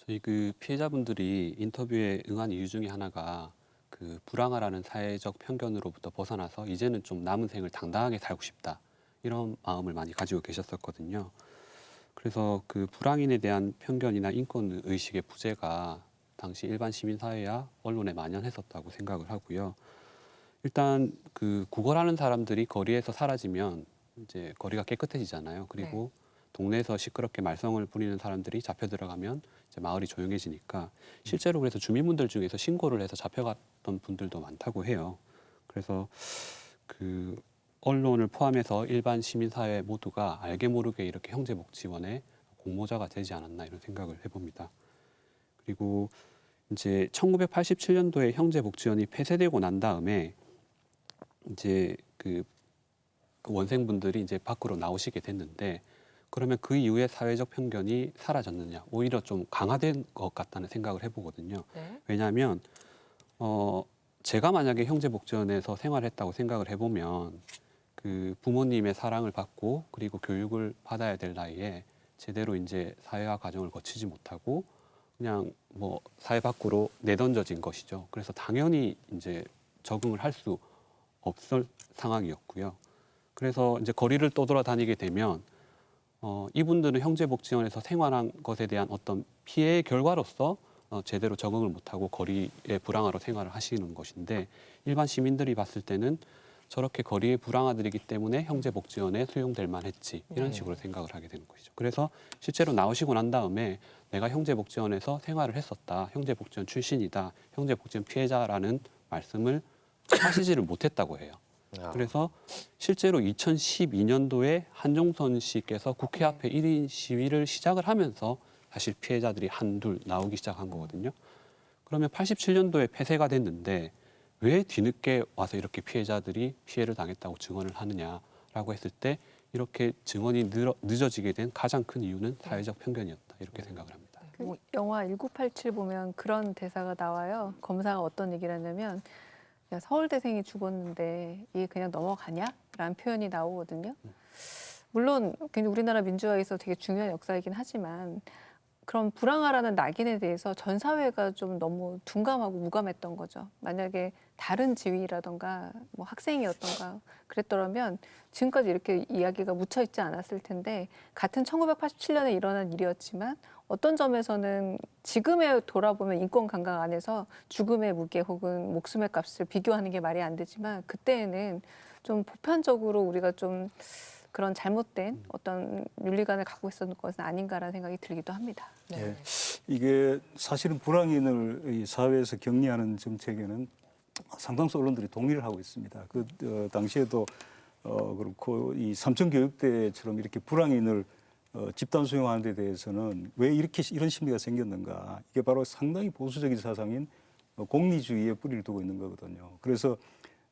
S6: 저희 그 피해자분들이 인터뷰에 응한 이유 중에 하나가 그 불황아라는 사회적 편견으로부터 벗어나서 이제는 좀 남은 생을 당당하게 살고 싶다 이런 마음을 많이 가지고 계셨었거든요. 그래서 그 불황인에 대한 편견이나 인권 의식의 부재가 당시 일반 시민 사회와 언론에 만연했었다고 생각을 하고요. 일단 그 구걸하는 사람들이 거리에서 사라지면 이제 거리가 깨끗해지잖아요. 그리고 동네에서 시끄럽게 말썽을 부리는 사람들이 잡혀 들어가면 이제 마을이 조용해지니까 실제로 그래서 주민분들 중에서 신고를 해서 잡혀갔던 분들도 많다고 해요. 그래서 그 언론을 포함해서 일반 시민사회 모두가 알게 모르게 이렇게 형제복지원의 공모자가 되지 않았나 이런 생각을 해봅니다. 그리고 이제 1987년도에 형제복지원이 폐쇄되고 난 다음에 이제 그 원생분들이 이제 밖으로 나오시게 됐는데 그러면 그 이후에 사회적 편견이 사라졌느냐 오히려 좀 강화된 것 같다는 생각을 해보거든요.
S1: 네.
S6: 왜냐하면 제가 만약에 형제복지원에서 생활했다고 생각을 해보면 그 부모님의 사랑을 받고 그리고 교육을 받아야 될 나이에 제대로 이제 사회화 과정을 거치지 못하고 그냥 뭐 사회 밖으로 내던져진 것이죠. 그래서 당연히 이제 적응을 할 수 없을 상황이었고요. 그래서 이제 거리를 떠돌아다니게 되면 이분들은 형제복지원에서 생활한 것에 대한 어떤 피해의 결과로서 제대로 적응을 못하고 거리의 불황아로 생활을 하시는 것인데 일반 시민들이 봤을 때는 저렇게 거리의 불황아들이기 때문에 형제복지원에 수용될 만했지 이런 식으로 생각을 하게 되는 것이죠. 그래서 실제로 나오시고 난 다음에 내가 형제복지원에서 생활을 했었다. 형제복지원 출신이다. 형제복지원 피해자라는 말씀을 하시지를 못했다고 해요. 그래서 실제로 2012년도에 한종선 씨께서 국회 앞에 1인 시위를 시작을 하면서 사실 피해자들이 한둘 나오기 시작한 거거든요. 그러면 87년도에 폐쇄가 됐는데 왜 뒤늦게 와서 이렇게 피해자들이 피해를 당했다고 증언을 하느냐라고 했을 때 이렇게 증언이 늦어지게 된 가장 큰 이유는 사회적 편견이었다 이렇게 생각을 합니다.
S14: 그 영화 1987 보면 그런 대사가 나와요. 검사가 어떤 얘기를 하냐면 야, 서울대생이 죽었는데 이게 그냥 넘어가냐? 라는 표현이 나오거든요. 물론 우리나라 민주화에서 되게 중요한 역사이긴 하지만 그런 불황아라는 낙인에 대해서 전 사회가 좀 너무 둔감하고 무감했던 거죠. 만약에 다른 지위라던가 뭐 학생이었던가 그랬더라면 지금까지 이렇게 이야기가 묻혀 있지 않았을 텐데 같은 1987년에 일어난 일이었지만 어떤 점에서는 지금에 돌아보면 인권 감각 안에서 죽음의 무게 혹은 목숨의 값을 비교하는 게 말이 안 되지만 그때에는 좀 보편적으로 우리가 좀 그런 잘못된 어떤 윤리관을 갖고 있었던 것은 아닌가라는 생각이 들기도 합니다.
S8: 네. 예, 이게 사실은 불황인을 이 사회에서 격리하는 정책에는 상당수 언론들이 동의를 하고 있습니다. 당시에도 그렇고 이 삼천교육대처럼 이렇게 불황인을 집단 수용하는 데 대해서는 왜 이런 심리가 생겼는가. 이게 바로 상당히 보수적인 사상인 공리주의에 뿌리를 두고 있는 거거든요. 그래서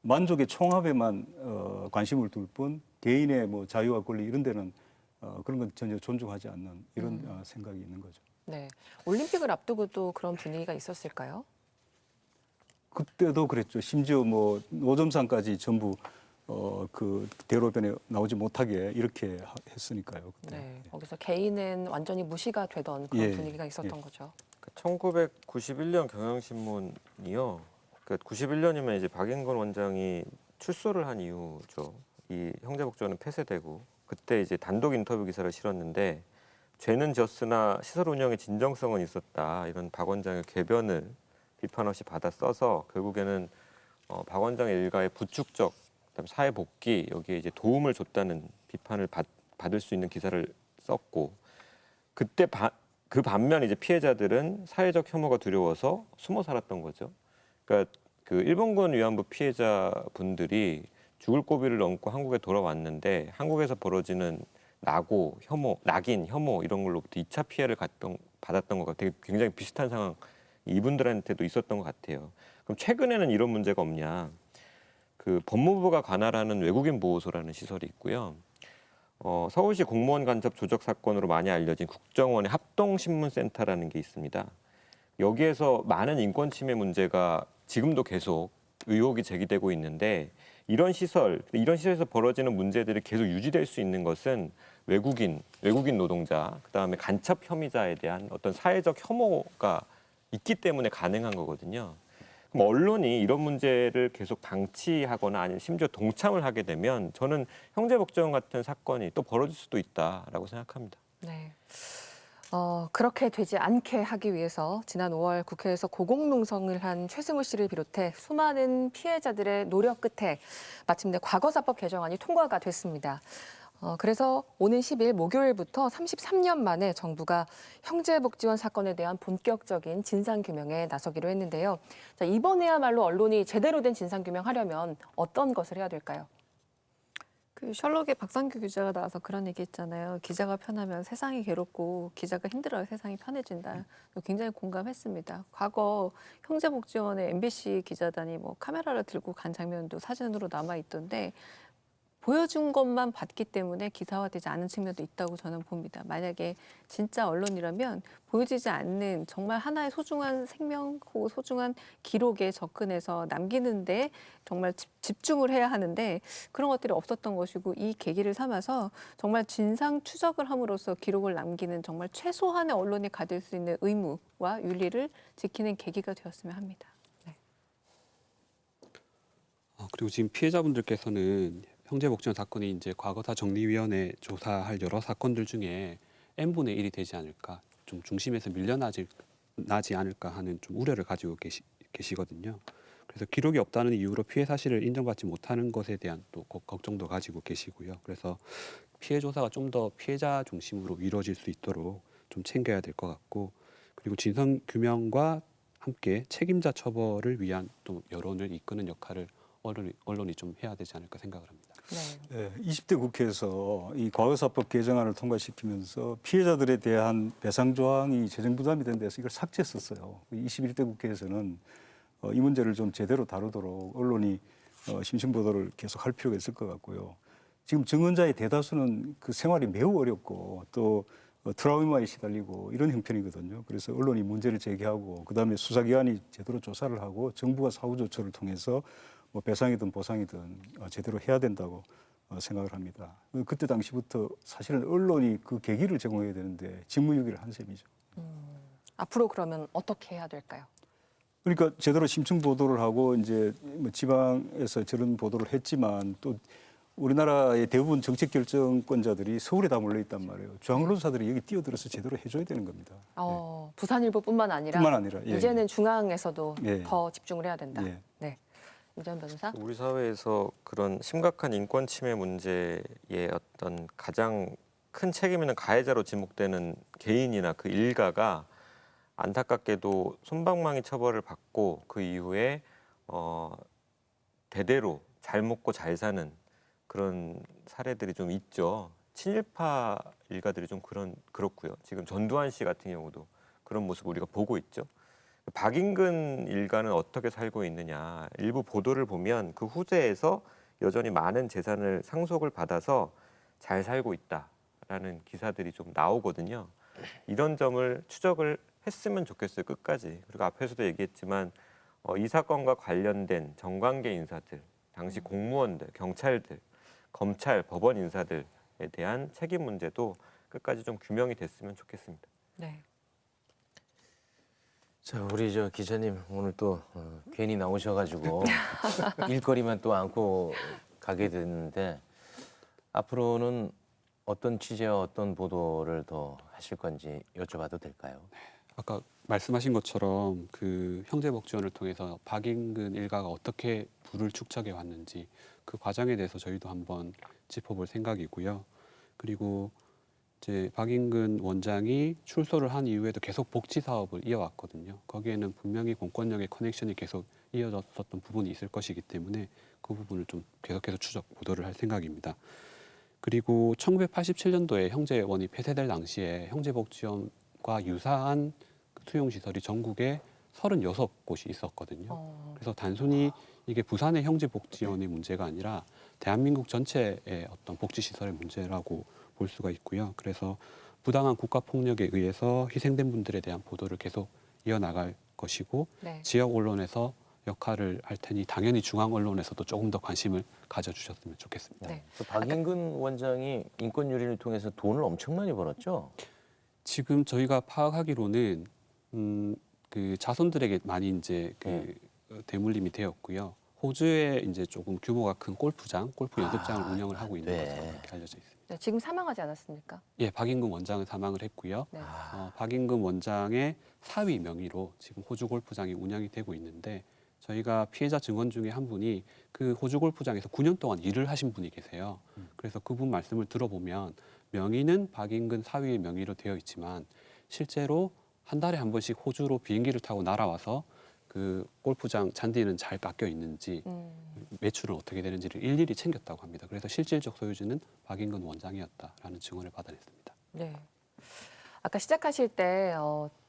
S8: 만족의 총합에만 관심을 둘 뿐 개인의 뭐 자유와 권리 이런 데는 그런 건 전혀 존중하지 않는 이런 생각이 있는 거죠.
S1: 네. 올림픽을 앞두고도 그런 분위기가 있었을까요?
S8: 그때도 그랬죠. 심지어 뭐 노점상까지 전부 그 대로변에 나오지 못하게 이렇게 했으니까요. 그때.
S1: 네. 거기서 개인은 완전히 무시가 되던 그런
S8: 예,
S1: 분위기가 있었던
S8: 예.
S1: 거죠.
S9: 1991년 경향신문이요. 그러니까 91년이면 이제 박앵건 원장이 출소를 한 이유죠. 이 형제복지원은 폐쇄되고 그때 이제 단독 인터뷰 기사를 실었는데 죄는 졌으나 시설 운영에 진정성은 있었다. 이런 박 원장의 궤변을 비판 없이 받아 써서 결국에는 박 원장의 일가의 부축적 그다음에 사회 복귀 여기에 이제 도움을 줬다는 비판을 받을 수 있는 기사를 썼고 그때 그 반면 이제 피해자들은 사회적 혐오가 두려워서 숨어 살았던 거죠. 그러니까 그 일본군 위안부 피해자분들이 죽을 고비를 넘고 한국에 돌아왔는데 한국에서 벌어지는 낙오, 혐오, 낙인, 혐오 이런 걸로부터 2차 피해를 받았던 거가 되게 굉장히 비슷한 상황 이분들한테도 있었던 것 같아요. 그럼 최근에는 이런 문제가 없냐? 그 법무부가 관할하는 외국인 보호소라는 시설이 있고요. 서울시 공무원 간첩 조작 사건으로 많이 알려진 국정원의 합동신문센터라는 게 있습니다. 여기에서 많은 인권 침해 문제가 지금도 계속 의혹이 제기되고 있는데 이런 시설에서 벌어지는 문제들이 계속 유지될 수 있는 것은 외국인 노동자, 그다음에 간첩 혐의자에 대한 어떤 사회적 혐오가 있기 때문에 가능한 거거든요. 그럼 언론이 이런 문제를 계속 방치하거나 아니면 심지어 동참을 하게 되면 저는 형제복지원 같은 사건이 또 벌어질 수도 있다라고 생각합니다.
S1: 네. 그렇게 되지 않게 하기 위해서 지난 5월 국회에서 고공농성을 한 최승우 씨를 비롯해 수많은 피해자들의 노력 끝에 마침내 과거사법 개정안이 통과가 됐습니다. 그래서 오는 10일 목요일부터 33년 만에 정부가 형제복지원 사건에 대한 본격적인 진상규명에 나서기로 했는데요. 자, 이번에야말로 언론이 제대로 된 진상규명하려면 어떤 것을 해야 될까요?
S14: 그 셜록의 박상규 기자가 나와서 그런 얘기 했잖아요. 기자가 편하면 세상이 괴롭고 기자가 힘들어야 세상이 편해진다. 굉장히 공감했습니다. 과거 형제복지원의 MBC 기자단이 뭐 카메라를 들고 간 장면도 사진으로 남아 있던데 보여준 것만 봤기 때문에 기사화되지 않은 측면도 있다고 저는 봅니다. 만약에 진짜 언론이라면 보여지지 않는 정말 하나의 소중한 생명 혹은 소중한 기록에 접근해서 남기는데 정말 집중을 해야 하는데 그런 것들이 없었던 것이고 이 계기를 삼아서 정말 진상 추적을 함으로써 기록을 남기는 정말 최소한의 언론이 가질 수 있는 의무와 윤리를 지키는 계기가 되었으면 합니다.
S1: 네.
S6: 그리고 지금 피해자분들께서는 형제복지원 사건이 이제 과거사 정리위원회 조사할 여러 사건들 중에 n분의 1이 되지 않을까, 좀 중심에서 밀려나지 않을까 하는 좀 우려를 가지고 계시거든요. 그래서 기록이 없다는 이유로 피해 사실을 인정받지 못하는 것에 대한 또 걱정도 가지고 계시고요. 그래서 피해 조사가 좀 더 피해자 중심으로 이루어질 수 있도록 좀 챙겨야 될 것 같고, 그리고 진상 규명과 함께 책임자 처벌을 위한 또 여론을 이끄는 역할을 언론이 좀 해야 되지 않을까 생각을 합니다.
S8: 네, 20대 국회에서 이 과거사법 개정안을 통과시키면서 피해자들에 대한 배상 조항이 재정 부담이 된 데서 이걸 삭제했었어요. 21대 국회에서는 이 문제를 좀 제대로 다루도록 언론이 심층 보도를 계속 할 필요가 있을 것 같고요. 지금 증언자의 대다수는 그 생활이 매우 어렵고 또 트라우마에 시달리고 이런 형편이거든요. 그래서 언론이 문제를 제기하고 그다음에 수사기관이 제대로 조사를 하고 정부가 사후조처를 통해서 뭐 배상이든 보상이든 제대로 해야 된다고 생각을 합니다. 그때 당시부터 사실은 언론이 그 계기를 제공해야 되는데 직무유기를 한 셈이죠.
S1: 앞으로 그러면 어떻게 해야 될까요?
S8: 그러니까 제대로 심층 보도를 하고 이제 뭐 지방에서 저런 보도를 했지만 또 우리나라의 대부분 정책 결정권자들이 서울에 다 몰려 있단 말이에요. 중앙 언론사들이 여기 뛰어들어서 제대로 해줘야 되는 겁니다.
S1: 부산일보뿐만 아니라,
S8: 예,
S1: 이제는 중앙에서도
S8: 예.
S1: 더 집중을 해야 된다.
S8: 예.
S1: 네. 이전 변호사.
S9: 우리 사회에서 그런 심각한 인권 침해 문제의 어떤 가장 큰 책임 있는 가해자로 지목되는 개인이나 그 일가가 안타깝게도 솜방망이 처벌을 받고 그 이후에 대대로 잘 먹고 잘 사는 그런 사례들이 좀 있죠. 친일파 일가들이 좀 그렇고요. 지금 전두환 씨 같은 경우도 그런 모습을 우리가 보고 있죠. 박인근 일가는 어떻게 살고 있느냐. 일부 보도를 보면 그 후세에서 여전히 많은 재산을 상속을 받아서 잘 살고 있다라는 기사들이 좀 나오거든요. 이런 점을 추적을 했으면 좋겠어요, 끝까지. 그리고 앞에서도 얘기했지만 이 사건과 관련된 정관계 인사들, 당시 공무원들, 경찰들, 검찰, 법원 인사들에 대한 책임 문제도 끝까지 좀 규명이 됐으면 좋겠습니다.
S1: 네.
S7: 자, 우리 저 기자님 오늘 또 괜히 나오셔가지고 일거리만 또 안고 가게 됐는데 앞으로는 어떤 취재와 어떤 보도를 더 하실 건지 여쭤봐도 될까요?
S6: 아까 말씀하신 것처럼 그 형제복지원을 통해서 박인근 일가가 어떻게 부를 축적해 왔는지 그 과정에 대해서 저희도 한번 짚어볼 생각이고요. 그리고 이제 박인근 원장이 출소를 한 이후에도 계속 복지 사업을 이어왔거든요. 거기에는 분명히 공권력의 커넥션이 계속 이어졌었던 부분이 있을 것이기 때문에 그 부분을 좀 계속해서 추적 보도를 할 생각입니다. 그리고 1987년도에 형제원이 폐쇄될 당시에 형제복지원과 유사한 수용시설이 전국에 36곳이 있었거든요. 그래서 단순히 이게 부산의 형제복지원의 문제가 아니라 대한민국 전체의 어떤 복지시설의 문제라고 볼 수가 있고요. 그래서 부당한 국가폭력에 의해서 희생된 분들에 대한 보도를 계속 이어나갈 것이고
S1: 네.
S6: 지역 언론에서 역할을 할 테니 당연히 중앙 언론에서도 조금 더 관심을 가져주셨으면 좋겠습니다.
S1: 네.
S7: 그 박인근 원장이 인권 유린을 통해서 돈을 엄청 많이 벌었죠?
S6: 지금 저희가 파악하기로는 그 자손들에게 많이 이제 그 대물림이 되었고요. 호주에 이제 조금 규모가 큰 골프장, 골프 연습장을 운영을 하고 있는 것으로 그렇게 알려져 있습니다.
S1: 네, 지금 사망하지 않았습니까?
S6: 예, 박인근 원장은 사망을 했고요.
S1: 네.
S6: 박인근 원장의 사위 명의로 지금 호주 골프장이 운영이 되고 있는데 저희가 피해자 증언 중에 한 분이 그 호주 골프장에서 9년 동안 일을 하신 분이 계세요. 그래서 그분 말씀을 들어보면 명의는 박인근 사위의 명의로 되어 있지만 실제로 한 달에 한 번씩 호주로 비행기를 타고 날아와서 그 골프장 잔디는 잘 깎여 있는지 매출은 어떻게 되는지를 일일이 챙겼다고 합니다. 그래서 실질적 소유주는 박인근 원장이었다라는 증언을 받아냈습니다.
S1: 네. 아까 시작하실 때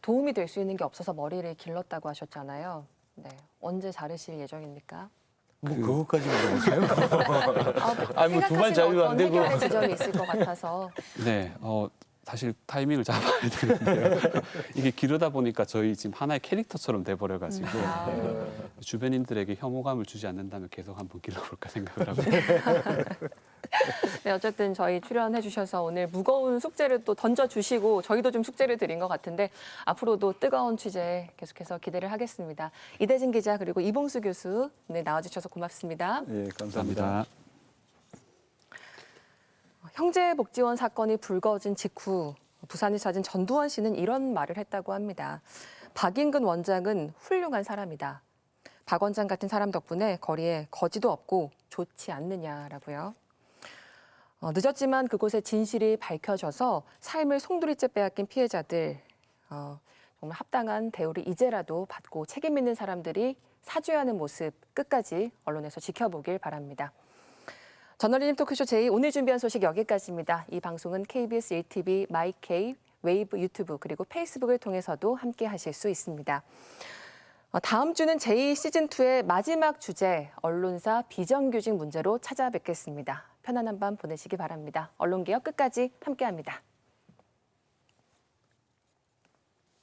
S1: 도움이 될 수 있는 게 없어서 머리를 길렀다고 하셨잖아요. 네. 언제 자르실 예정입니까?
S7: 뭐 그것까지 물어보세요? 아니 뭐 두발
S1: 생각하시는
S7: 자르면 안
S1: 어떤
S7: 되고.
S1: 해결의 지점이 있을 것 같아서.
S6: 네, 사실 타이밍을 잡아야 되는데요. 이게 기르다 보니까 저희 지금 하나의 캐릭터처럼 돼버려가지고 주변인들에게 혐오감을 주지 않는다면 계속 한번 길러볼까 생각을 하고 있습니다.
S1: 네, 어쨌든 저희 출연해 주셔서 오늘 무거운 숙제를 또 던져주시고 저희도 좀 숙제를 드린 것 같은데 앞으로도 뜨거운 취재 계속해서 기대를 하겠습니다. 이대진 기자 그리고 이봉수 교수 네, 나와주셔서 고맙습니다.
S8: 예, 감사합니다.
S1: 형제복지원 사건이 불거진 직후 부산을 찾은 전두환 씨는 이런 말을 했다고 합니다. 박인근 원장은 훌륭한 사람이다. 박 원장 같은 사람 덕분에 거리에 거지도 없고 좋지 않느냐라고요. 늦었지만 그곳의 진실이 밝혀져서 삶을 송두리째 빼앗긴 피해자들 정말 합당한 대우를 이제라도 받고 책임 있는 사람들이 사죄하는 모습 끝까지 언론에서 지켜보길 바랍니다. 저널리즘 토크쇼 제2 오늘 준비한 소식 여기까지입니다. 이 방송은 KBS 1TV, 마이케이, 웨이브 유튜브 그리고 페이스북을 통해서도 함께 하실 수 있습니다. 다음 주는 제2 시즌2의 마지막 주제 언론사 비정규직 문제로 찾아뵙겠습니다. 편안한 밤 보내시기 바랍니다. 언론개혁 끝까지 함께합니다.